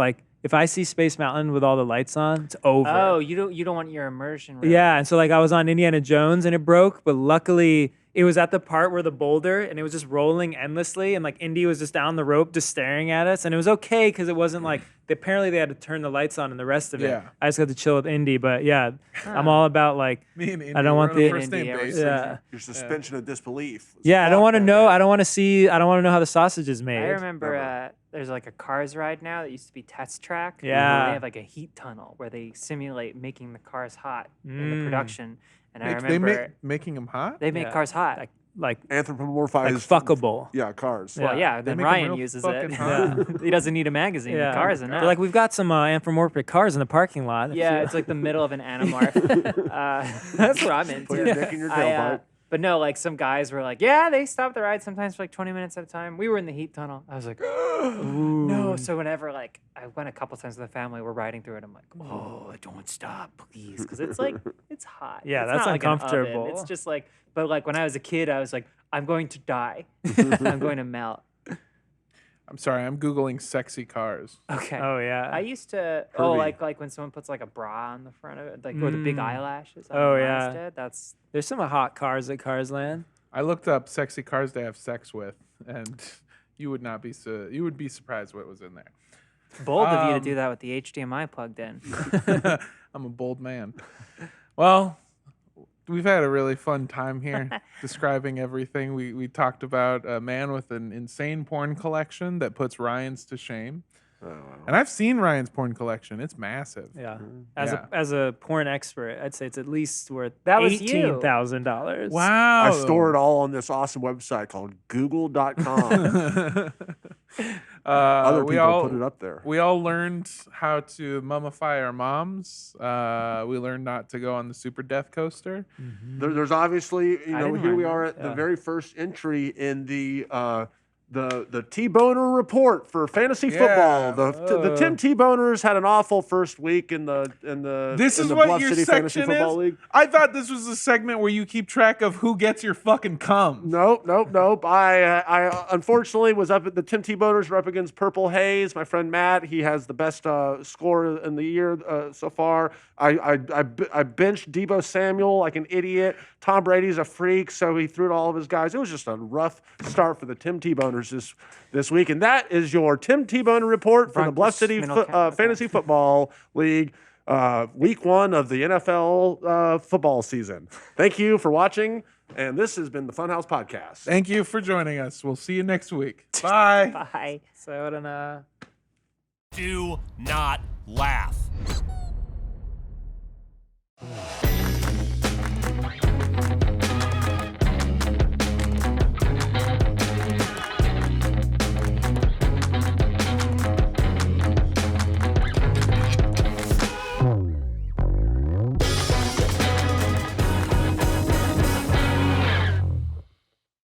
S4: If I see Space Mountain with all the lights on, it's over.
S1: Oh, you don't want your immersion. Really.
S4: Yeah, and so like I was on Indiana Jones and it broke, but luckily it was at the part where the boulder and it was just rolling endlessly, and like Indy was just down the rope just staring at us, and it was okay because it wasn't like apparently they had to turn the lights on and the rest of it.
S2: Yeah.
S4: I just got to chill with Indy, but yeah, I'm all about like
S2: Me and Indy,
S4: I don't want
S2: we're on
S4: the
S2: a first name
S1: Indy,
S2: basis.
S4: yeah.
S3: Your suspension of disbelief.
S4: Yeah, I don't want to know. I don't want to know how the sausage is made.
S1: I remember there's like a Cars ride now that used to be Test Track.
S4: Yeah.
S1: They have like a heat tunnel where they simulate making the cars hot in the production. And I
S2: They
S1: remember
S2: making them hot?
S1: they make
S4: Yeah.
S1: cars hot.
S4: like
S3: Anthropomorphized.
S4: fuckable.
S3: Yeah, cars.
S1: Well, yeah,
S2: They
S1: then
S2: make 'em
S1: Ryan
S2: real
S1: uses
S2: fucking
S1: it.
S2: hot.
S1: He doesn't need a magazine.
S4: Yeah.
S1: The cars enough.
S4: They're like, we've got some anthropomorphic cars in the parking lot.
S1: Yeah, it's like the middle of an Animorph. That's what I'm into.
S3: Put your dick in your tailpipe.
S1: But no, like some guys were like, yeah, they stop the ride sometimes for like 20 minutes at a time. We were in the heat tunnel. I was like, no. So whenever like I went a couple times with the family, we're riding through it. I'm like, oh, don't stop, please, because it's like it's hot.
S4: Yeah,
S1: It's
S4: that's
S1: not like an oven.
S4: uncomfortable.
S1: It's just like, but like when I was a kid, I was like, I'm going to die. I'm going to melt.
S2: I'm sorry, I'm Googling sexy cars.
S1: Okay.
S4: Oh yeah.
S1: I used to like when someone puts like a bra on the front of it, like or the big eyelashes.
S4: Oh,
S1: on
S4: yeah.
S1: Instead. That's
S4: There's some hot cars at Cars Land.
S2: I looked up sexy cars to have sex with, and you would be surprised what was in there.
S1: bold of you to do that with the HDMI plugged in.
S2: I'm a bold man. Well, we've had a really fun time here describing everything. We talked about a man with an insane porn collection that puts Ryan's to shame. And I've seen Ryan's porn collection. It's massive.
S4: Yeah.
S2: Yeah.
S4: As a porn expert, I'd say it's at least worth
S1: That was you.
S4: $18,000.
S2: Wow.
S3: I store it all on this awesome website called Google.com. Other people put it up there.
S2: We all learned how to mummify our moms. We learned not to go on the super death coaster.
S3: There's obviously,
S1: didn't
S3: here we
S1: learn
S3: are
S1: that.
S3: at the very first entry in the T-Boner report for fantasy football. The Tim T-Boners had an awful first week in the
S2: This
S3: in
S2: is
S3: the
S2: what
S3: Bluff
S2: your
S3: City Fantasy
S2: section
S3: Football
S2: is?
S3: League.
S2: I thought this was a segment where you keep track of who gets your fucking cum.
S3: Nope. I unfortunately was up at the Tim T-Boners were up against Purple Haze. My friend Matt, he has the best score in the year so far. I benched Deebo Samuel like an idiot. Tom Brady's a freak, so he threw to all of his guys. It was just a rough start for the Tim T-Boners this week. And that is your Tim T-Boner report for the Bluff City Fantasy Football League. Week 1 of the NFL football season. Thank you for watching, and this has been the Funhaus Podcast.
S2: Thank you for joining us. We'll see you next week. Bye.
S1: Bye.
S4: So I don't know.
S9: Do not laugh.